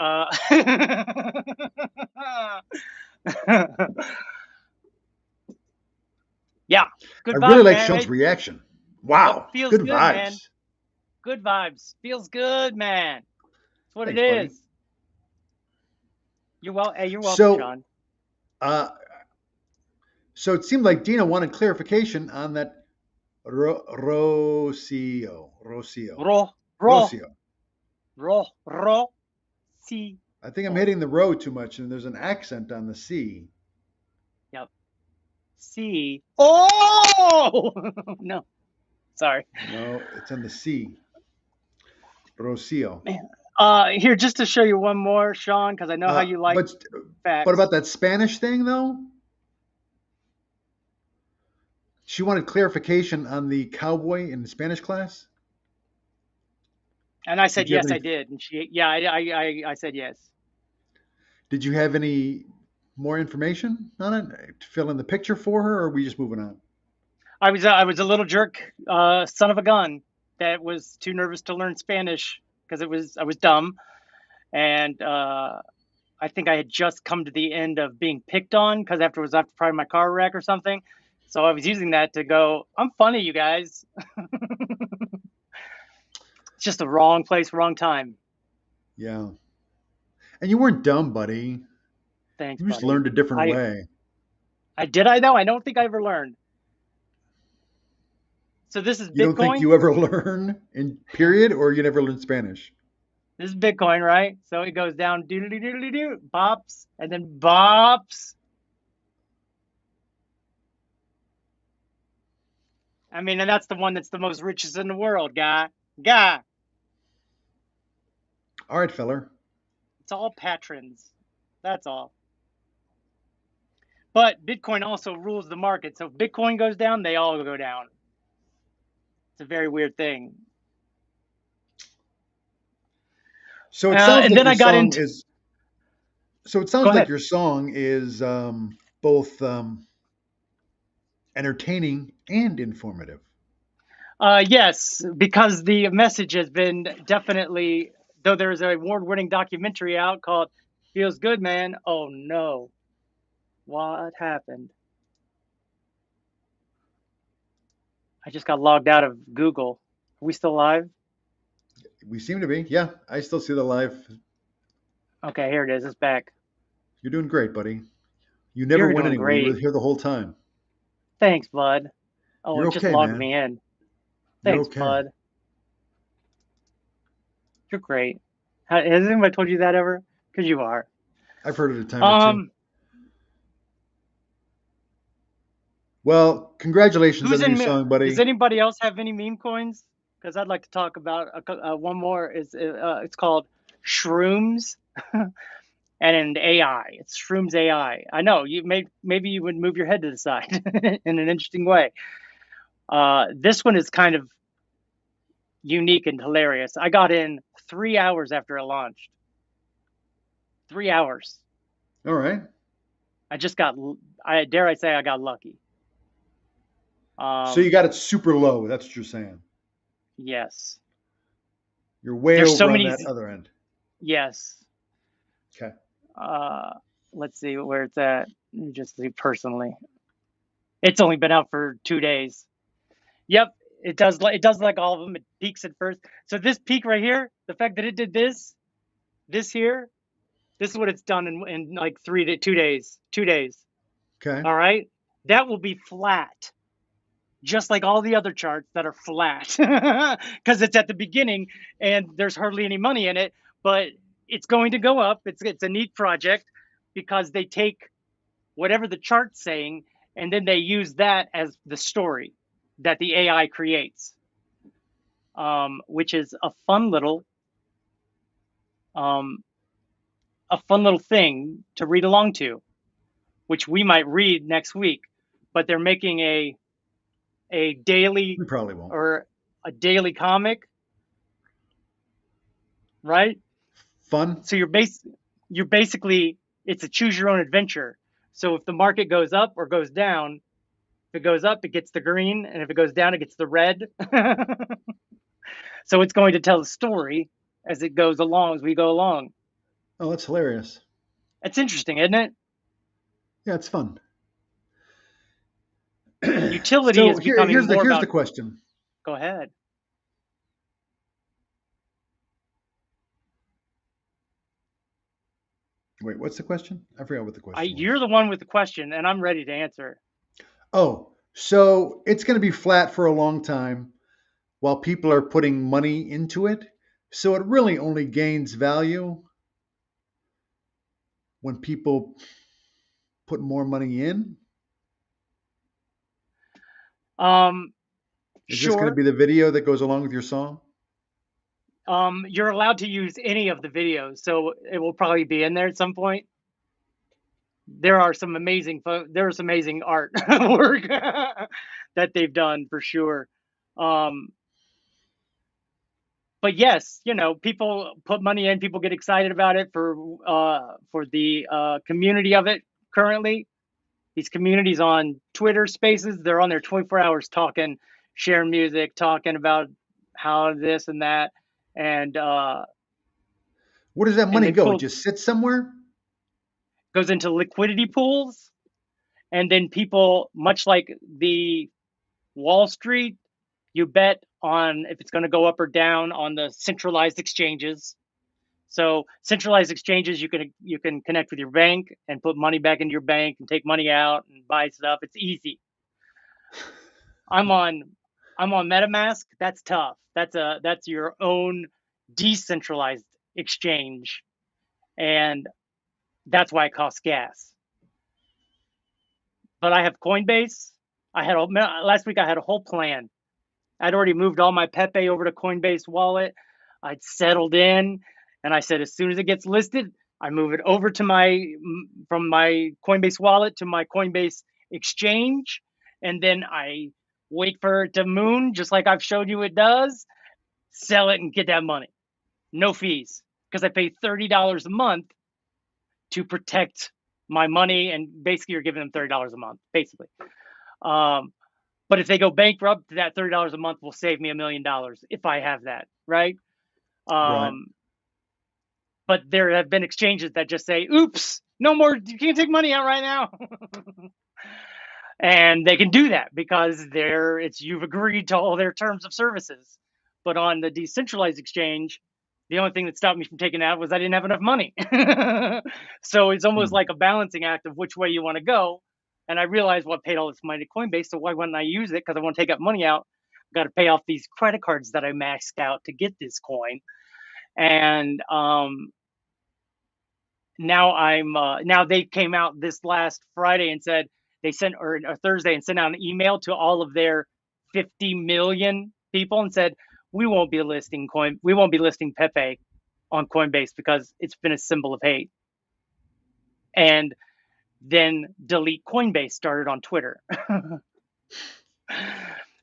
Yeah, good vibes. I really like Sean's reaction. Wow, feels good good, vibes. Man. Good vibes. Feels good, man. That's what Thanks, it is. buddy. You're welcome, So, Sean. So it seemed like Dina wanted clarification on that Rocio. I think I'm hitting the row too much, and there's an accent on the C. Yep. C. Oh no, sorry. No, it's on the C. Rocio. Here, just to show you one more, Sean, because I know how you like facts. What about that Spanish thing, though? She wanted clarification on the cowboy in the Spanish class. And I said yes, I did. And she, yeah, I said yes. Did you have any more information on it to fill in the picture for her, or are we just moving on? I was a little jerk, son of a gun, that was too nervous to learn Spanish because I was dumb, and I think I had just come to the end of being picked on because after probably my car wreck or something. So I was using that to go, I'm funny, you guys. It's just the wrong place, wrong time. Yeah. And you weren't dumb, buddy. Thanks, You just buddy. learned a different way. I know. I don't think I ever learned. So this is Bitcoin. You don't think you ever learn in period, or you never learned Spanish? This is Bitcoin, right? So it goes down, doodly-doodly-doo, bops, and then bops. I mean, and that's the one that's the most richest in the world, guy. All right, feller. It's all patrons. That's all. But Bitcoin also rules the market. So if Bitcoin goes down, they all go down. It's a very weird thing. So it sounds and like then I got into. So it sounds like your song is both entertaining and informative. Yes, because the message has been definitely, though there's an award-winning documentary out called Feels Good, Man. Oh, no. What happened? I just got logged out of Google. Are we still live? We seem to be. Yeah, I still see the live. Okay, here it is. It's back. You're doing great, buddy. You never went anywhere. Great. You were here the whole time. Thanks, bud. Oh, You're it just okay, logged man. me in. Thanks, okay. bud. You're great. Has anybody told you that ever? Because you are. I've heard it a time or two. Well, congratulations on the new song, buddy. Does anybody else have any meme coins? Because I'd like to talk about one more. It's called Shrooms and an AI. It's Shrooms AI. I know maybe you would move your head to the side in an interesting way. This one is kind of unique and hilarious. I got in 3 hours after it launched. 3 hours. All right. I dare I say I got lucky. So you got it super low. That's what you're saying. Yes. You're way over on that other end. Yes. Okay. Let's see where it's at. Let me just see personally. It's only been out for 2 days. Yep. It does like all of them. It peaks at first. So this peak right here, the fact that it did this here, this is what it's done in like 2 days. 2 days. Okay. All right. That will be flat. Just like all the other charts that are flat, because it's at the beginning and there's hardly any money in it, but it's going to go up. It's a neat project because they take whatever the chart's saying and then they use that as the story that the AI creates, which is a fun little thing to read along to, which we might read next week. But they're making a daily, we probably won't, or a daily comic, right? Fun. So you're basically, it's a choose your own adventure. So if the market goes up or goes down, if it goes up, it gets the green, and if it goes down, it gets the red. So it's going to tell the story as it goes along, as we go along. Oh, that's hilarious. It's interesting, isn't it? Yeah, it's fun. Utility is becoming here's more about... the question. Go ahead. Wait, what's the question? I forgot what the question was. You're the one with the question, and I'm ready to answer. Oh, so it's going to be flat for a long time while people are putting money into it. So it really only gains value when people put more money in. Is this going to Sure. be the video that goes along with your song? You're allowed to use any of the videos, so it will probably be in there at some point. There are some amazing there's amazing art work that they've done for sure. But yes, you know, people put money in, people get excited about it for the community of it currently. These communities on Twitter Spaces, they're on there 24 hours talking, sharing music, talking about how this and that, and Where does that money the go? It cool just sits somewhere? goes into liquidity pools, and then people, much like the Wall Street, you bet on if it's going to go up or down on the centralized exchanges. So centralized exchanges, you can connect with your bank and put money back into your bank and take money out and buy stuff. It's easy. I'm on MetaMask. That's tough. That's your own decentralized exchange, and that's why it costs gas. But I have Coinbase. Last week I had a whole plan. I'd already moved all my Pepe over to Coinbase wallet. I'd settled in, and I said as soon as it gets listed, I move it over to from my Coinbase wallet to my Coinbase exchange, and then I wait for it to moon, just like I've showed you it does, sell it and get that money. No fees, because I pay $30 a month to protect my money, and basically you're giving them $30 a month, basically. But if they go bankrupt, that $30 a month will save me $1 million if I have that, right? Right. But there have been exchanges that just say, oops, no more, you can't take money out right now. And they can do that because you've agreed to all their terms of services. But on the decentralized exchange, the only thing that stopped me from taking out was I didn't have enough money. So it's almost like a balancing act of which way you want to go. And I realized, well, I paid all this money to Coinbase, so why wouldn't I use it? Because I want to take that money out. I've got to pay off these credit cards that I maxed out to get this coin. And now they came out this last Friday and said they sent or Thursday and sent out an email to all of their 50 million people and said we won't be listing Pepe on Coinbase because it's been a symbol of hate. And then delete Coinbase started on Twitter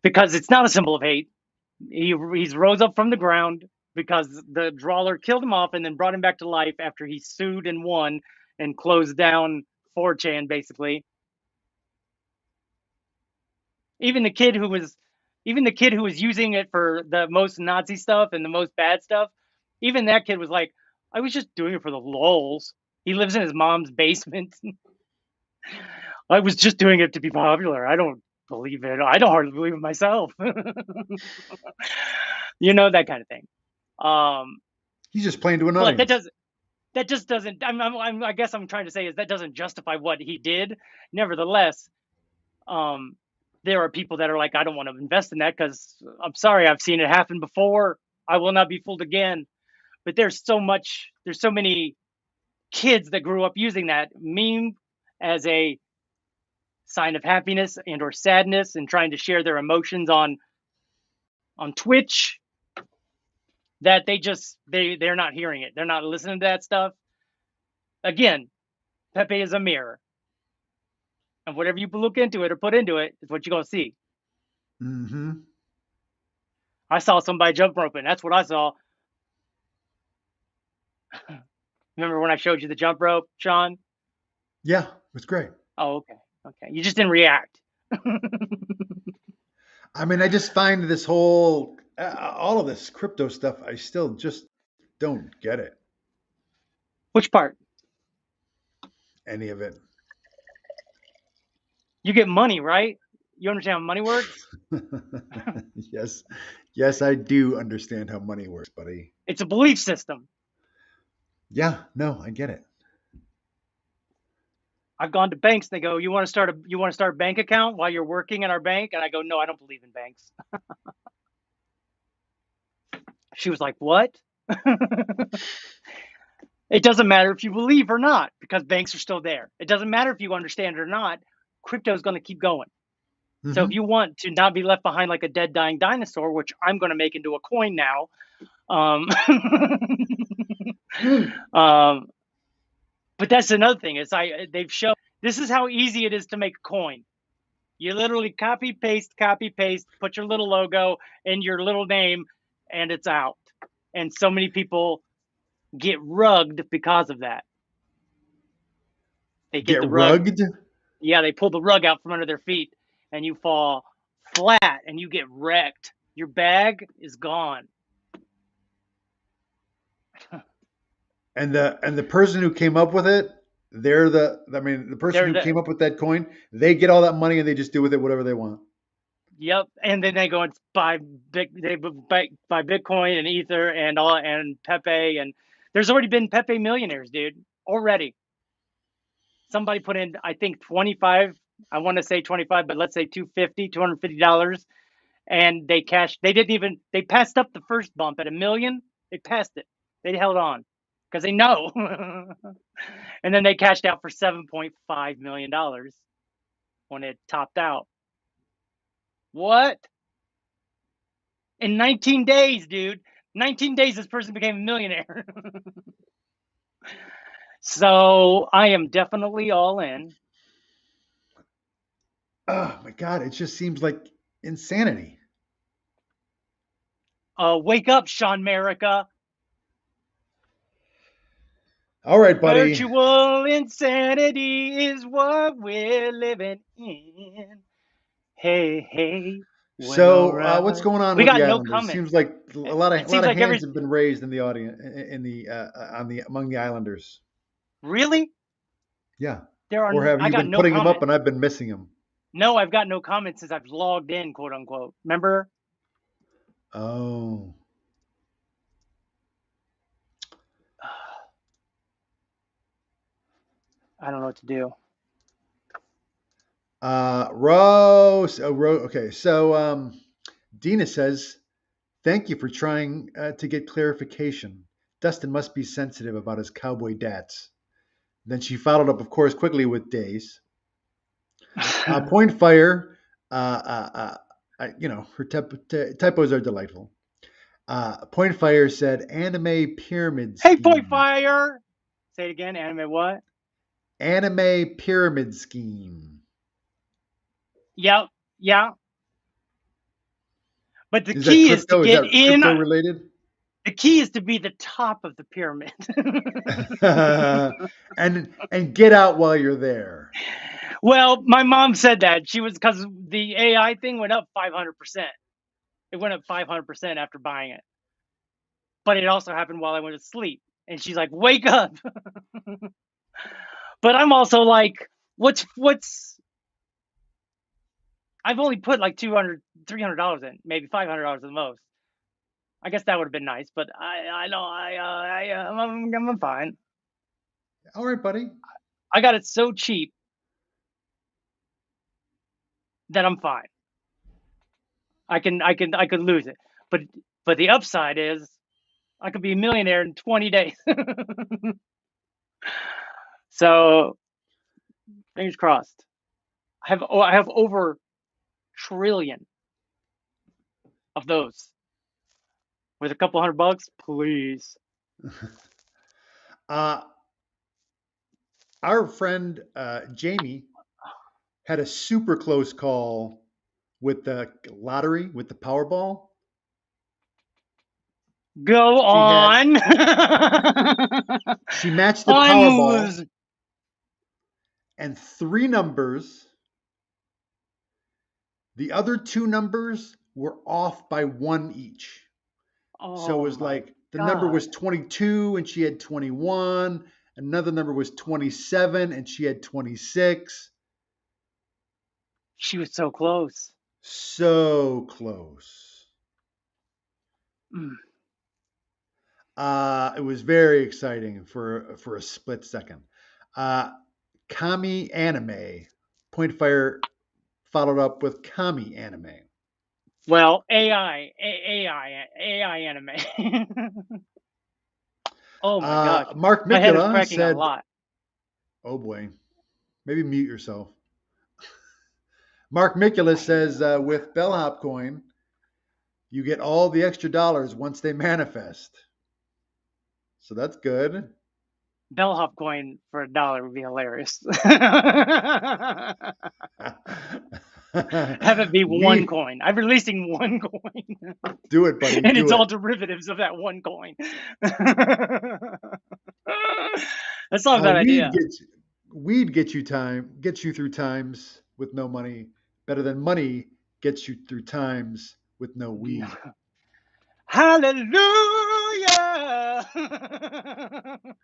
because it's not a symbol of hate. He's rose up from the ground because the drawler killed him off and then brought him back to life after he sued and won and closed down 4chan, basically. Even the kid who was using it for the most Nazi stuff and the most bad stuff, even that kid was like, I was just doing it for the lulz. He lives in his mom's basement. I was just doing it to be popular. I don't believe it. I don't hardly believe it myself. You know, that kind of thing. He's just playing to an audience. But that just doesn't. I guess I'm trying to say is that doesn't justify what he did. Nevertheless, there are people that are like, I don't want to invest in that because I'm sorry, I've seen it happen before. I will not be fooled again. But there's so many kids that grew up using that meme as a sign of happiness and or sadness and trying to share their emotions on Twitch, that they're not hearing it. They're not listening to that stuff. Again, Pepe is a mirror. And whatever you look into it or put into it is what you're going to see. Mm-hmm. I saw somebody jump roping. That's what I saw. Remember when I showed you the jump rope, Sean? Yeah, it was great. Oh, okay. Okay. You just didn't react. I mean, I just find this whole, all of this crypto stuff, I still just don't get it. Which part? Any of it. You get money, right? You understand how money works? Yes, I do understand how money works, buddy. It's a belief system. Yeah, no, I get it. I've gone to banks. They go, you want to start a bank account while you're working at our bank? And I go, no, I don't believe in banks. She was like, what? It doesn't matter if you believe or not, because banks are still there. It doesn't matter if you understand it or not. Crypto is going to keep going. So if you want to not be left behind like a dead, dying dinosaur, which I'm going to make into a coin now, but that's another thing is they've shown this is how easy it is to make a coin. You literally copy, paste, put your little logo and your little name, and it's out. And so many people get rugged because of that. They get the rug. rugged? Yeah, they pull the rug out from under their feet, and you fall flat, and you get wrecked. Your bag is gone. And the person who came up with it, the person who came up with that coin, they get all that money and they just do with it whatever they want. Yep, and then they go and buy Bitcoin and Ether and Pepe, and there's already been Pepe millionaires, dude. Already, somebody put in, I think 25. I want to say 25, but let's say $250, and they cashed. They passed up the first bump at $1 million. They passed it. They held on because they know, and then they cashed out for $7.5 million when it topped out. What? In 19 days, dude. 19 days, this person became a millionaire. So I am definitely all in. Oh my God, it just seems like insanity. Wake up, Sean Merica. All right, buddy. Virtual insanity is what we're living in. Hey. So what's going on We with got the no Islanders? comments. Seems like a lot of like hands have been raised in the audience among the Islanders. Really? Yeah. There are. Or have I you got been no putting them comment. up and I've been missing them? No, I've got no comments since I've logged in, quote unquote. Remember? Oh. I don't know what to do. Rose. Okay. So Dina says, thank you for trying to get clarification. Dustin must be sensitive about his cowboy dats. Then she followed up, of course, quickly with days. Point fire. Her typos are delightful. Point fire said anime pyramid scheme. Hey, Point fire. Say it again. Anime what? Anime pyramid scheme. Yep. Yeah. But the key is to get in. Crypto related? The key is to be the top of the pyramid. and get out while you're there. Well, my mom said that. She was, because the AI thing went up 500%. It went up 500% after buying it. But it also happened while I went to sleep. And she's like, wake up. But I'm also like, what's I've only put like $200, $300 in, maybe $500 at the most. I guess that would have been nice, but I'm fine. All right, buddy. I got it so cheap that I'm fine. I could lose it, but the upside is I could be a millionaire in 20 days. So fingers crossed. I have over trillion of those. With a couple $100, please. Our friend Jamie had a super close call with the lottery, with the Powerball. Go on. She matched the Powerball. And 3 numbers. The other 2 numbers were off by 1 each. So it was like the number was 22 and she had 21. Another number was 27 and she had 26. She was so close. So close. It was very exciting for a split second. Kami Anime. Point fire followed up with Kami Anime. Well, AI anime. Oh my gosh. Mark My head is Mikula cracking said, a lot. oh boy, maybe mute yourself. Mark Mikulas says with Bellhop coin, you get all the extra dollars once they manifest. So that's good. Bellhop coin for $1 would be hilarious. Have it be one coin. I'm releasing one coin. Do it, buddy. And Do it's it. all derivatives of that one coin. That's not a bad idea. Weed gets you through times with no money better than money gets you through times with no weed. Hallelujah.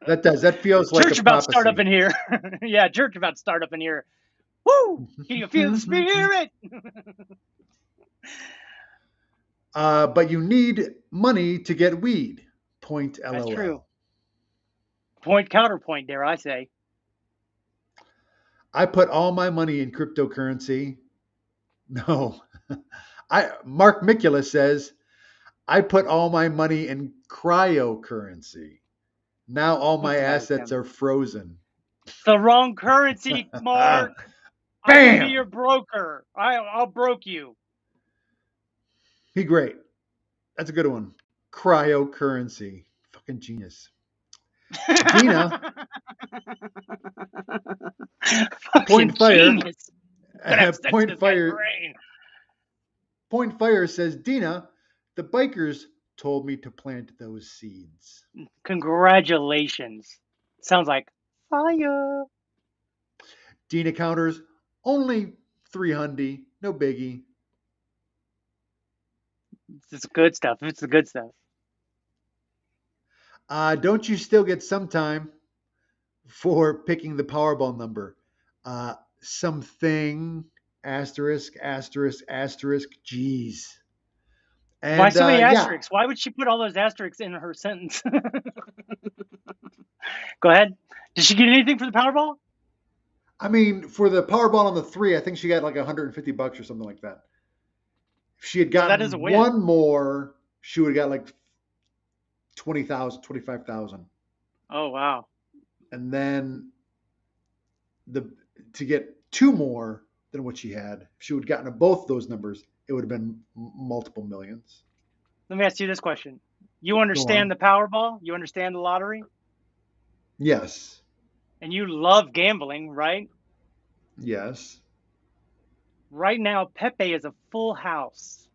That feels like church a about prophecy. start up in here. Yeah, church about to start up in here. Woo! Can you feel the spirit? But you need money to get weed. Point LOL. That's true. Point counterpoint, dare I say. I put all my money in cryptocurrency. No. Mark Mikulas says, I put all my money in cryocurrency. Now all my assets are frozen. The wrong currency, Mark. Bam! I can be your broker. I'll broke you. Be great. That's a good one. Cryocurrency. Fucking genius. Dina. Point fire. Point fire says, Dina, the bikers told me to plant those seeds. Congratulations. Sounds like fire. Dina counters, only 300, no biggie. It's good stuff. It's the good stuff. Don't you still get some time for picking the Powerball number? Something, asterisk, asterisk, asterisk, geez. And, why so many asterisks? Yeah. Why would she put all those asterisks in her sentence? Go ahead. Did she get anything for the Powerball? I mean, for the Powerball on the 3, I think she got like $150 or something like that. If she had gotten one more, she would have got like 20,000, 25,000. Oh, wow. And then to get 2 more than what she had, if she would have gotten both those numbers, it would have been multiple millions. Let me ask you this question. You understand the Powerball? You understand the lottery? Yes. And you love gambling, right? Yes. Right now, Pepe is a full house.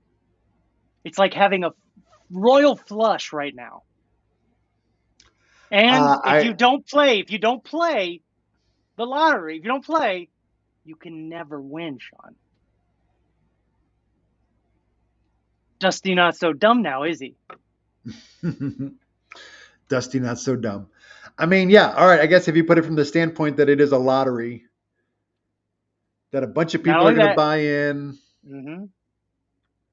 It's like having a royal flush right now. And if you don't play the lottery, if you don't play, you can never win, Sean. Dusty not so dumb now, is he? Dusty not so dumb. I mean, yeah, all right. I guess if you put it from the standpoint that it is a lottery, that a bunch of people are going to buy in. Mm-hmm.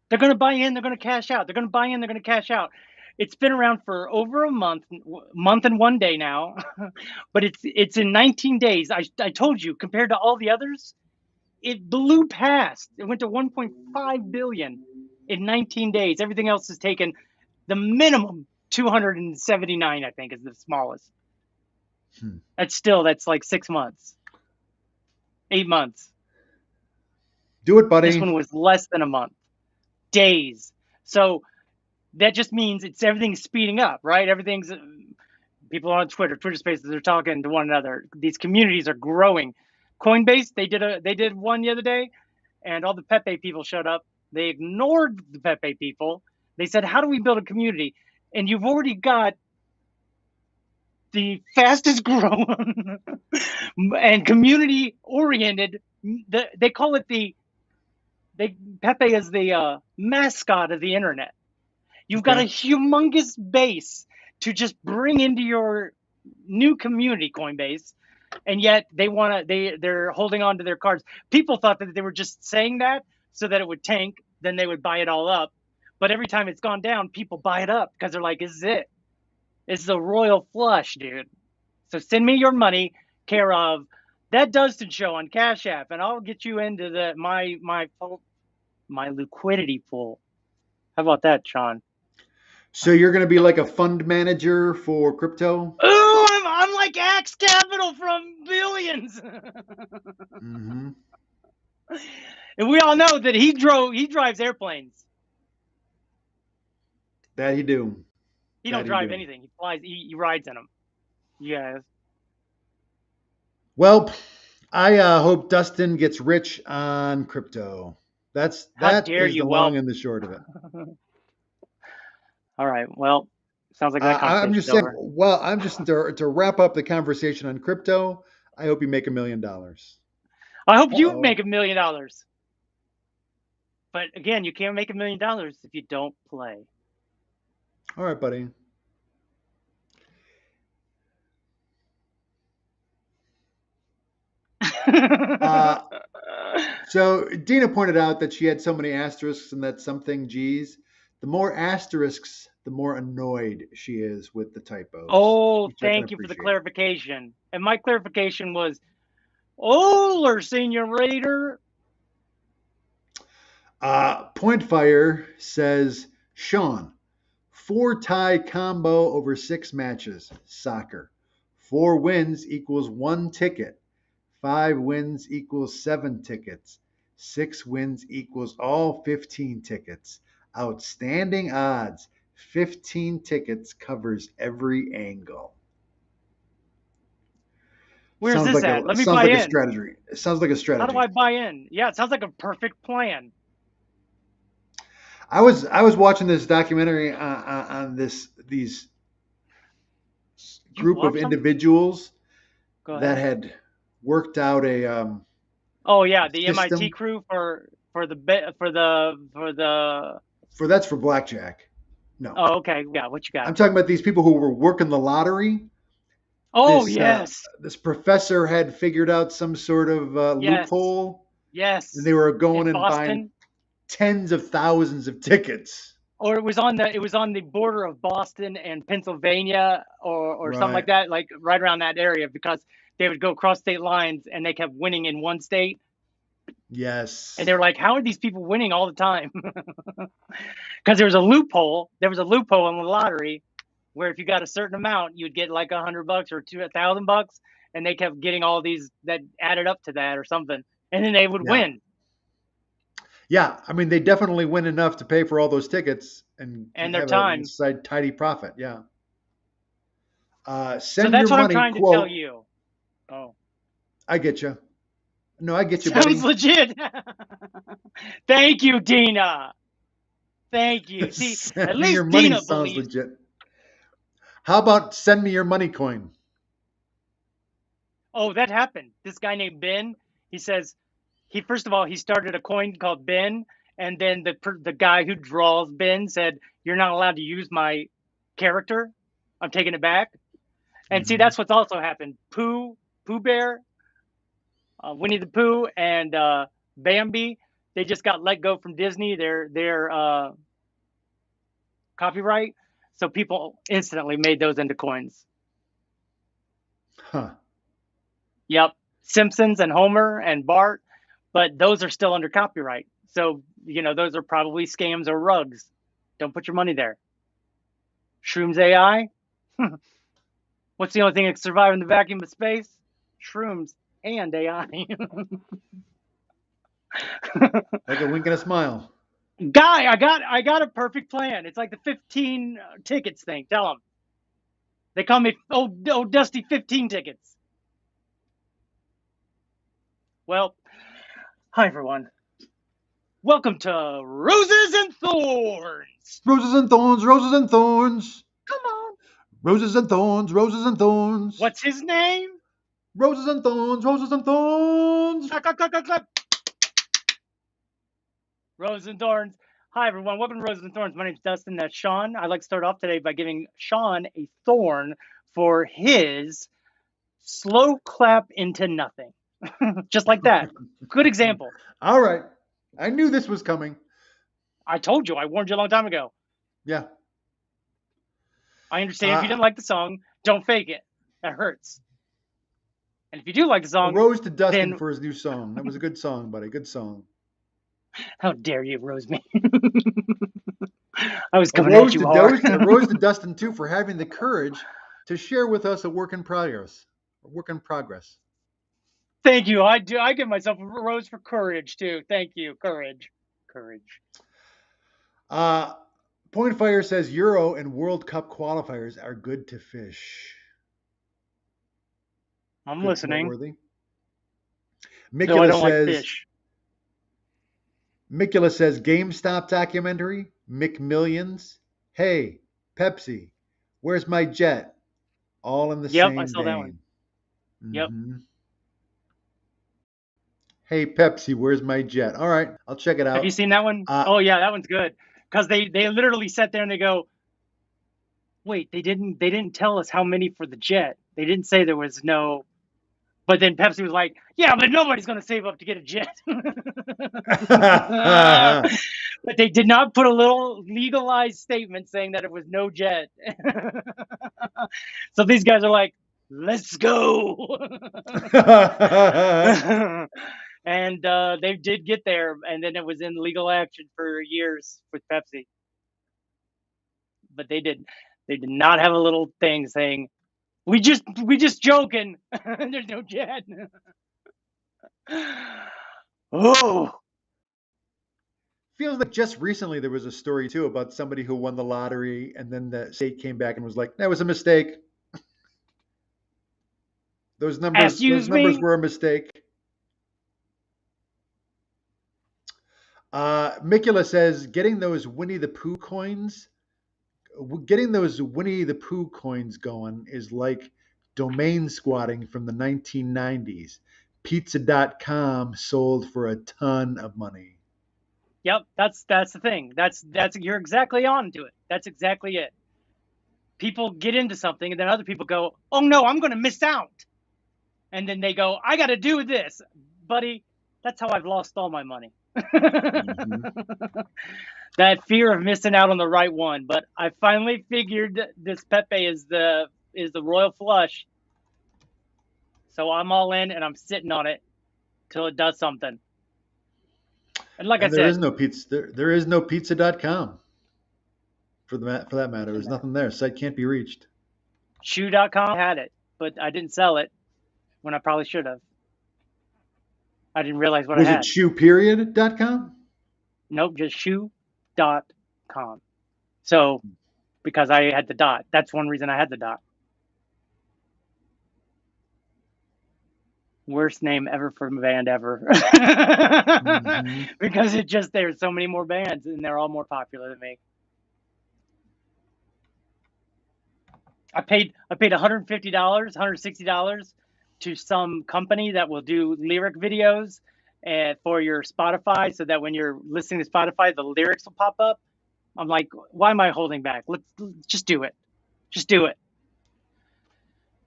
They're going to buy in. They're going to cash out. They're going to buy in. They're going to cash out. It's been around for over a month and 1 day now, but it's in 19 days. I told you, compared to all the others, it blew past. It went to 1.5 billion in 19 days. Everything else has taken the minimum 279, I think, is the smallest. That's like 6 months, 8 months. Do it, buddy. This one was less than a month. Days. So that just means everything's speeding up, right? Everything's people on Twitter Spaces are talking to one another. These communities are growing. Coinbase, they did one the other day, and all the Pepe people showed up. They ignored the Pepe people. They said, "How do we build a community?" And you've already got the fastest growing and community oriented. They call it Pepe is the mascot of the internet. You've got a humongous base to just bring into your new community, Coinbase, and yet they're holding on to their cards. People thought that they were just saying that so that it would tank, then they would buy it all up. But every time it's gone down, people buy it up because they're like, "This is it. This is a royal flush, dude." So send me your money, care of that DUSTiN show on Cash App, and I'll get you into my liquidity pool. How about that, Sean? So you're going to be like a fund manager for crypto? Ooh, I'm like Axe Capital from Billions. Mm-hmm. And we all know that he drives airplanes. That he do. He don't drive anything. He flies. He rides in them. Yes. Well, I hope Dustin gets rich on crypto. That is the long and the short of it. All right. Well, sounds like that I'm just saying. over. Well, I'm just to wrap up the conversation on crypto. I hope you make $1 million. I hope you make $1 million. But again, you can't make $1 million if you don't play. All right, buddy. So Dina pointed out that she had so many asterisks and that something G's. The more asterisks, the more annoyed she is with the typos. Oh, thank you for the clarification. And my clarification was, Oler, Señorita. Pointfire says, Sean, 4-tie combo over 6 matches, soccer. 4 wins equals 1 ticket. 5 wins equals 7 tickets. 6 wins equals all 15 tickets. Outstanding odds. 15 tickets covers every angle. Where's this at? Let me buy in. It sounds like a strategy. How do I buy in? Yeah, it sounds like a perfect plan. I was watching this documentary on these group of individuals that had worked out a the system. MIT crew for that's for blackjack. No. Oh, okay. Yeah, what you got? I'm talking about these people who were working the lottery. Oh, yes. This professor had figured out some sort of loophole. Yes. And they were going and buying tens of thousands of tickets. Or it was on the border of Boston and Pennsylvania or something like that, like right around that area, because they would go across state lines and they kept winning in one state. Yes. And they were like, how are these people winning all the time? Because there was a loophole. There was a loophole in the lottery where if you got a certain amount, you'd get like $100 or $1,000, and they kept getting all these that added up to that or something, and then they would win. Yeah, I mean, they definitely win enough to pay for all those tickets and their time. A tidy profit. Yeah. So that's what I'm trying to tell you. Oh, I get you. No, I get you. Sounds legit. Thank you, Dina. Thank you. See, at least your money Dina sounds believes. legit. How about send me your money coin? Oh, that happened. This guy named Ben. He says first of all he started a coin called Ben, and then the guy who draws Ben said, "You're not allowed to use my character. I'm taking it back." And see, that's what's also happened. Pooh Bear, Winnie the Pooh, and Bambi, they just got let go from Disney. Their copyright, so people instantly made those into coins. Huh. Yep, Simpsons and Homer and Bart, but those are still under copyright. So those are probably scams or rugs. Don't put your money there. Shrooms AI. What's the only thing that can survive in the vacuum of space? Shrooms and AI. Like a wink and a smile. Guy, I got a perfect plan. It's like the 15 tickets thing. Tell them. They call me Dusty 15 tickets. Well, hi everyone. Welcome to Roses and Thorns. Roses and thorns, roses and thorns. Come on. Roses and thorns, roses and thorns. What's his name? Roses and thorns, roses and thorns. Clap, clap, clap, clap, clap. Roses and Thorns. Hi, everyone. Welcome to Roses and Thorns. My name's Dustin. That's Sean. I'd like to start off today by giving Sean a thorn for his slow clap into nothing. Just like that. Good example. All right. I knew this was coming. I told you. I warned you a long time ago. Yeah. I understand if you didn't like the song, don't fake it. That hurts. And if you do like the song... A rose to Dustin for his new song. That was a good song, buddy. Good song. How dare you rose me? I was coming at you hard. A rose to Dustin, too, for having the courage to share with us a work in progress. Thank you. I do. I give myself a rose for courage too. Thank you. Courage. Point Fire says Euro and World Cup qualifiers are good to fish. I'm Good, listening. noteworthy. No, I don't like fish. Micula says GameStop documentary, McMillions. Hey, Pepsi, where's my jet? All in the same I saw vein. that one. Yep. Hey, Pepsi, where's my jet? All right, I'll check it out. Have you seen that one? Oh yeah, that one's good. Because they literally sat there and they go, wait, they didn't tell us how many for the jet. They didn't say there was no. But then Pepsi was like, yeah, but nobody's going to save up to get a jet. But they did not put a little legalized statement saying that it was no jet. So these guys are like, let's go. And they did get there. And then it was in legal action for years with Pepsi. But they did not have a little thing saying, we just joking. There's no jet. Oh. Feels like just recently there was a story too about somebody who won the lottery and then the state came back and was like, that was a mistake. Those numbers were a mistake. Micula says getting those Winnie the Pooh coins going is like domain squatting from the 1990s. Pizza.com sold for a ton of money. Yep, that's the thing. That's you're exactly on to it. That's exactly it. People get into something and then other people go, "Oh no, I'm going to miss out." And then they go, "I got to do this." Buddy, that's how I've lost all my money. That fear of missing out on the right one, but I finally figured this Pepe is the royal flush. So I'm all in and I'm sitting on it till it does something. And like I said, there is no pizza. There is no pizza.com for that matter. There's nothing there. Site can't be reached. Shoe.com had it, but I didn't sell it when I probably should have. I didn't realize what I had. Was it shoeperiod.com? Nope, just shoe.com. So, because I had the dot. That's one reason I had the dot. Worst name ever for a band ever. Because there's so many more bands and they're all more popular than me. I paid $150, $160 to some company that will do lyric videos for your Spotify so that when you're listening to Spotify, the lyrics will pop up. I'm like, why am I holding back? Let's just do it. Just do it.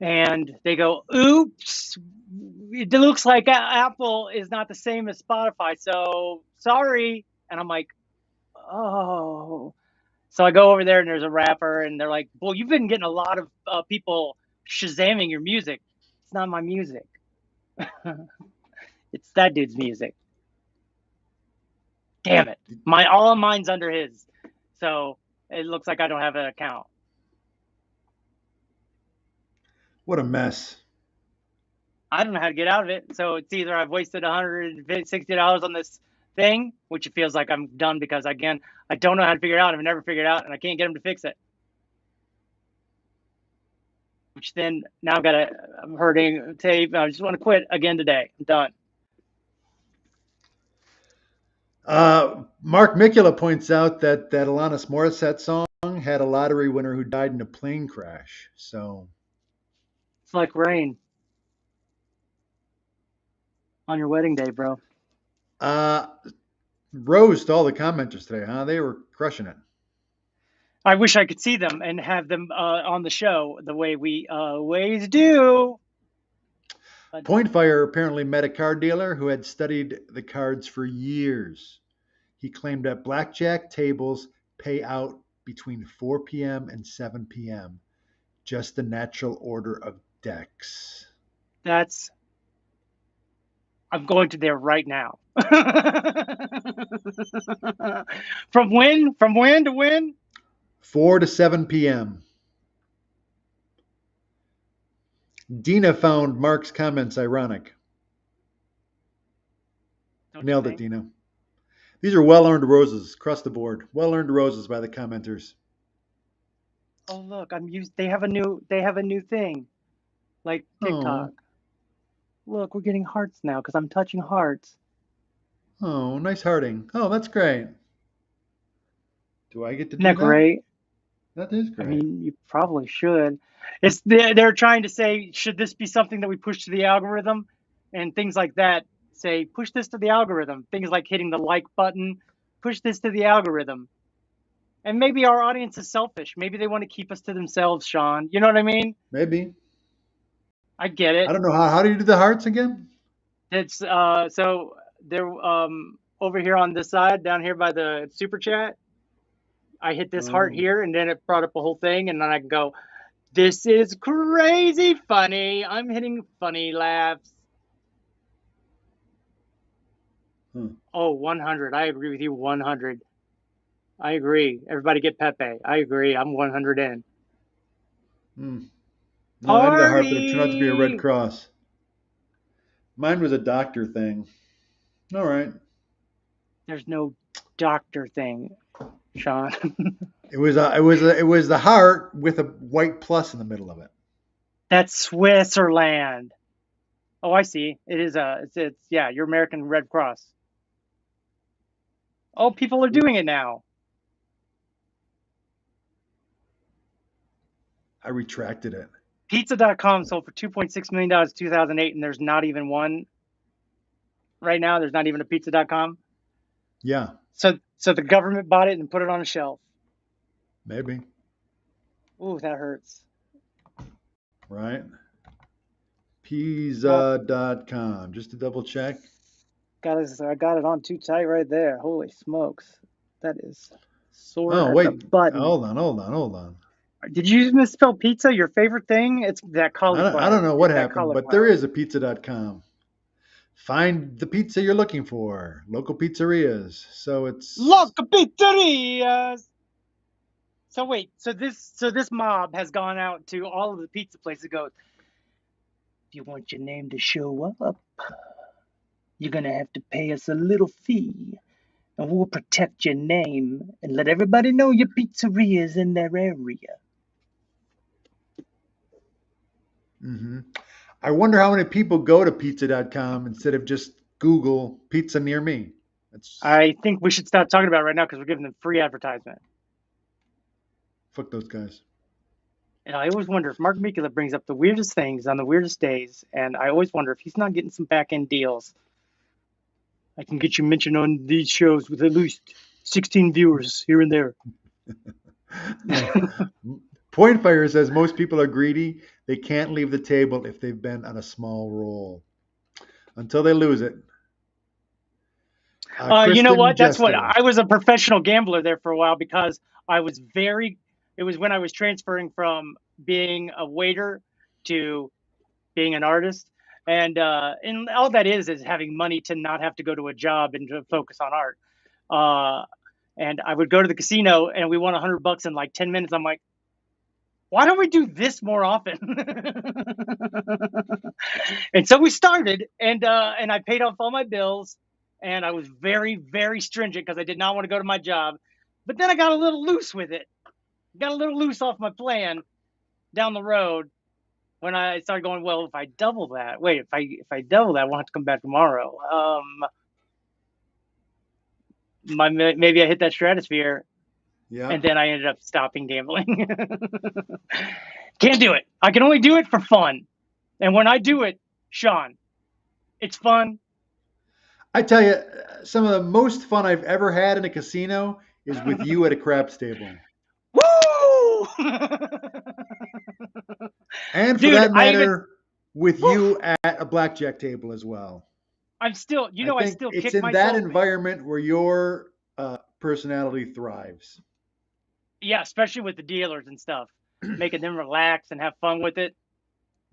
And they go, oops, it looks like Apple is not the same as Spotify, so sorry. And I'm like, oh. So I go over there and there's a rapper and they're like, well, you've been getting a lot of people Shazamming your music. It's not my music. It's that dude's music. Damn it. All of mine's under his. So it looks like I don't have an account. What a mess. I don't know how to get out of it. So it's either I've wasted $160 on this thing, which it feels like I'm done because, again, I don't know how to figure it out. I've never figured it out, and I can't get them to fix it. Which then, now I'm hurting tape. I just want to quit again today. I'm done. Mark Micula points out that Alanis Morissette song had a lottery winner who died in a plane crash. So it's like rain on your wedding day, bro. Rose to all the commenters today, huh? They were crushing it. I wish I could see them and have them on the show the way we always do. But Point Fire apparently met a card dealer who had studied the cards for years. He claimed that blackjack tables pay out between 4 p.m. and 7 p.m. Just the natural order of decks. I'm going to there right now. From when to when? 4 to 7 p.m. Dina found Mark's comments ironic. Don't Nailed you it, think? Dino. These are well-earned roses across the board. Well-earned roses by the commenters. Oh look, they have a new thing, like TikTok. Oh, Look, we're getting hearts now because I'm touching hearts. oh, nice hearting. Oh, that's great. Do I get to Isn't do that that? great? That is I great. mean, you probably should. They're trying to say, should this be something that we push to the algorithm, and things like that. Say, push this to the algorithm. Things like hitting the like button, push this to the algorithm. And maybe our audience is selfish. Maybe they want to keep us to themselves, Sean. You know what I mean? Maybe. I get I it. don't know how do you do the hearts again? It's so they're over here on this side, down here by the super chat. I hit this heart Oh, here, and then it brought up a whole thing, and then I can go, this is crazy funny. I'm hitting funny laughs. huh. Oh, 100. I agree with you. 100. I agree. Everybody get Pepe. I agree. I'm 100 in. Hmm. No, I did a heart, but it turned out to be a Red Party. Cross. Mine was a doctor thing. All right. There's no doctor thing, Sean. It was the heart with a white plus in the middle of it. That's Switzerland. Oh, I see. It is it's yeah, your American Red Cross. Oh, people are doing it now. I retracted it. Pizza.com sold for $2.6 million in 2008, and there's not even one right now. There's not even a Pizza.com. Yeah, So the government bought it and put it on a shelf. maybe. Ooh, that hurts. Right. Pizza.com. Just to double check. I got it on too tight right there. Holy smokes. That is sore Oh, at the wait. button. Hold on. Did you misspell pizza? Your favorite thing? It's that I cauliflower. don't know what It's that happened, but there cauliflower. is a pizza.com. Find the pizza you're looking for. Local pizzerias. So it's Local pizzerias. So wait, so this mob has gone out to all of the pizza places. Goes, if you want your name to show up, you're gonna have to pay us a little fee, and we'll protect your name and let everybody know your pizzeria is in their area. hmm I wonder how many people go to pizza.com instead of just Google pizza near me. I think we should stop talking about it right now because we're giving them free advertisement. Fuck those guys. And I always wonder if Mark Mikula brings up the weirdest things on the weirdest days, and I always wonder if he's not getting some back-end deals. I can get you mentioned on these shows with at least 16 viewers here and there. Point Fire says most people are greedy. They can't leave the table if they've been on a small roll until they lose it. You know what? That's what Jester. I was a professional gambler there for a while because I was it was when I was transferring from being a waiter to being an artist. And all that is having money to not have to go to a job and to focus on art. And I would go to the casino and we won $100 in like 10 minutes. I'm like, why don't we do this more often? And so we started, and I paid off all my bills, and I was very, very stringent because I did not want to go to my job. But then I got a little loose with it. Got a little loose off my plan down the road when I started going, well, if I double that, if I double that, I won't have to come back tomorrow. Maybe I hit that stratosphere. Yeah. And then I ended up stopping gambling. Can't do it. I can only do it for fun. And when I do it, Sean, it's fun. I tell you, some of the most fun I've ever had in a casino is with you at a craps table. Woo! And for Dude, that matter, with you at a blackjack table as well. I'm still, I still it's kick in myself. that environment where your personality thrives. Yeah, especially with the dealers and stuff, making them relax and have fun with it.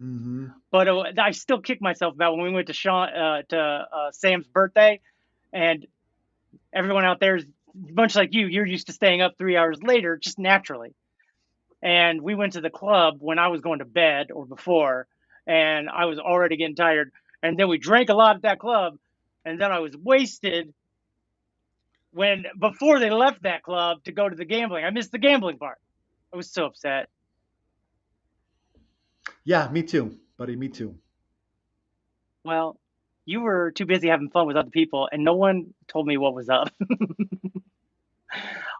Mm-hmm. But I still kick myself about when we went to Sam's birthday, and everyone out there is much like you. You're used to staying up 3 hours later, just naturally. And we went to the club when I was going to bed or before, and I was already getting tired. And then we drank a lot at that club. and then I was wasted before they left that club to go to the gambling. I missed the gambling part. I was so upset. Yeah, me too, buddy. Me too. Well, you were too busy having fun with other people, and no one told me what was up.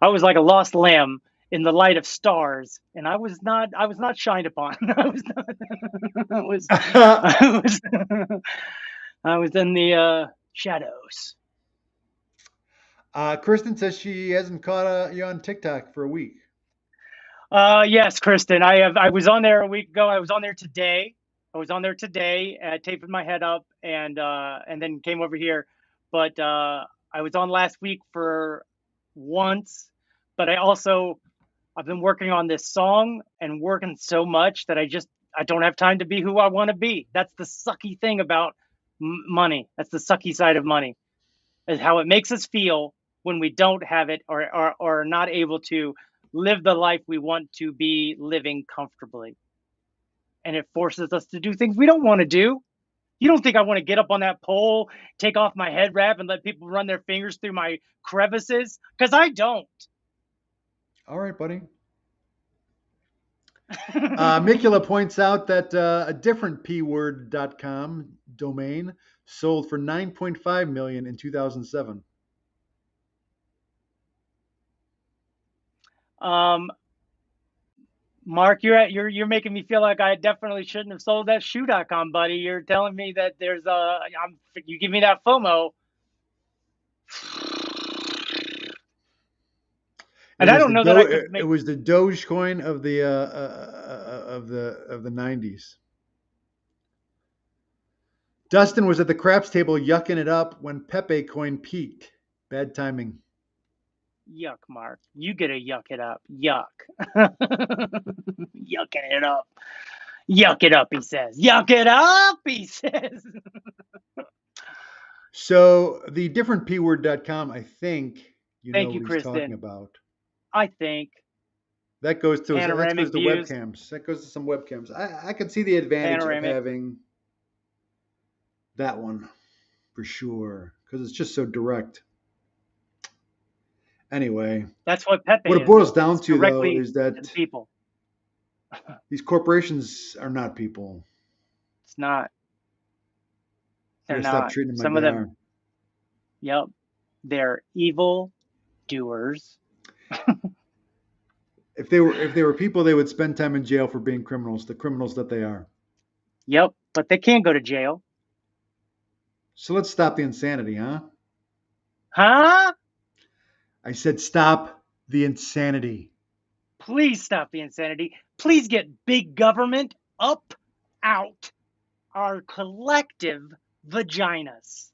I was like a lost lamb in the light of stars, and I was not shined upon. I was not, I was in the shadows. Kristen says she hasn't caught you on TikTok for a week. Yes, Kristen, I was on there a week ago. I was on there today. I taped my head up and then came over here. But I was on last week for once. But I've been working on this song and working so much that I don't have time to be who I want to be. That's the sucky thing about money. That's the sucky side of money, is how it makes us feel when we don't have it or are not able to live the life we want to be living comfortably. And it forces us to do things we don't want to do. You don't think I want to get up on that pole, take off my head wrap, and let people run their fingers through my crevices? Because I don't. All right, buddy. Mikula points out that a different pword.com domain sold for $9.5 million in 2007. Mark, you're making me feel like I definitely shouldn't have sold that shoe.com, buddy. You're telling me that you give me that FOMO. And I don't know that I could make... It was the Dogecoin of the 90s. Dustin was at the craps table yucking it up when Pepe coin peaked. Bad timing. Yuck, Mark. You get to yuck it up. Yuck. Yucking it up. Yuck it up, he says. Yuck it up, he says. So the different pword.com, I think Thank you you, what he's Kristen. talking about. I think. That goes to Panoramic the views. webcams. That goes to some webcams. I can see the advantage of having that one for sure, because it's just so direct. Anyway, that's what Pepe What it boils down to, though, is that to people. These corporations are not people. It's not. They're not. Stop treating them Some like of they them. are. Yep. They're evil doers. If they were people, they would spend time in jail for being criminals, the criminals that they are. Yep, but they can't go to jail. So let's stop the insanity, huh? Huh? I said stop the insanity. Please stop the insanity. Please get big government up out our collective vaginas.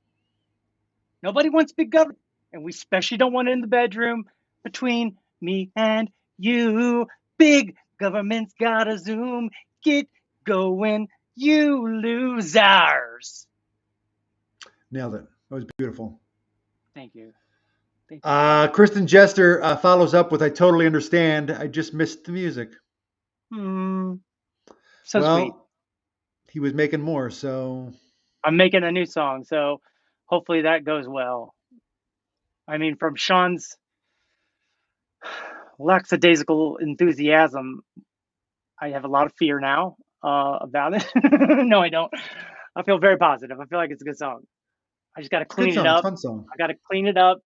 Nobody wants big government, and we especially don't want it in the bedroom between me and you. Big government's gotta zoom. Get going, you losers. Nailed it. That was beautiful. Thank you. Kristen Jester follows up with, I totally understand. I just missed the music. So well, sweet. He was making more, so. I'm making a new song, so hopefully that goes well. I mean, from Sean's lackadaisical enthusiasm, I have a lot of fear now about it. No, I don't. I feel very positive. I feel like it's a good song. I just got to clean it up. Fun song. I got to clean it up.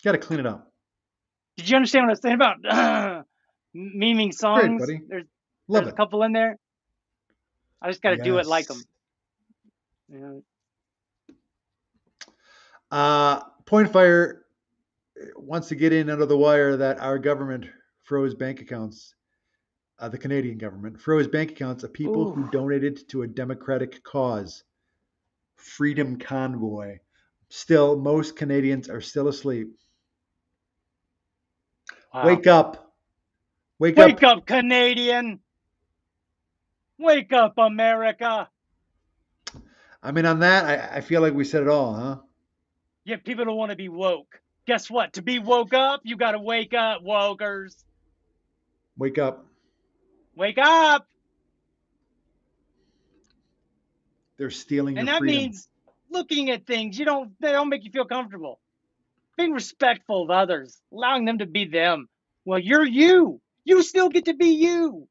Got to clean it up. Did you understand what I was saying about memeing songs? Great, buddy. There's a couple in there. I just got to do it like them. Point Fire wants to get in under the wire that our government froze bank accounts. The Canadian government froze bank accounts of people who donated to a democratic cause. Freedom Convoy. Still, most Canadians are still asleep. Wow. Wake up. Wake up, Canadian. Wake up, America. I mean, on that, I feel like we said it all, huh? Yeah, people don't want to be woke. Guess what? To be woke up, you got to wake up, wokers. Wake up. Wake up. They're stealing your freedom. And that means looking at things. They don't make you feel comfortable. Being respectful of others, allowing them to be them. Well, you're you. You still get to be you.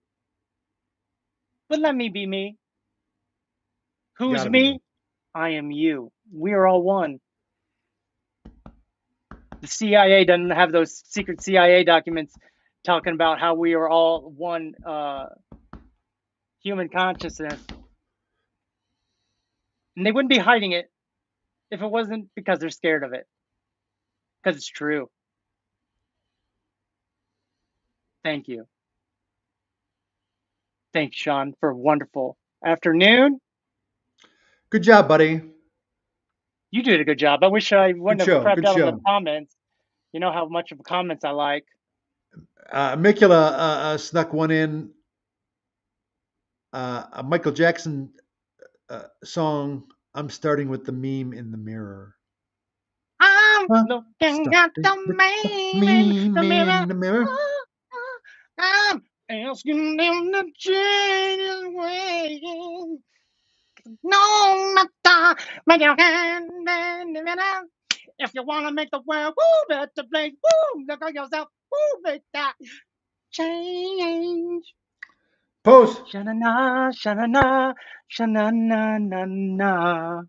But let me be me. Who's Gotta be me? I am you. We are all one. The CIA doesn't have those secret CIA documents talking about how we are all one human consciousness. And they wouldn't be hiding it if it wasn't because they're scared of it. Because it's true. Thank you. Thanks, Sean, for a wonderful afternoon. Good job, buddy. You did a good job. I wish I wouldn't have crapped out show. on the comments. You know how much of comments I like. Mikula snuck one in. A Michael Jackson song. I'm starting with the meme in the mirror. I'm looking at the meme in the mirror. I'm asking them to change his ways. No matter what you can, if you want to make the world better place, look at yourself, make that change. Pose. Sha-na-na, sha-na-na, sha-na-na-na-na.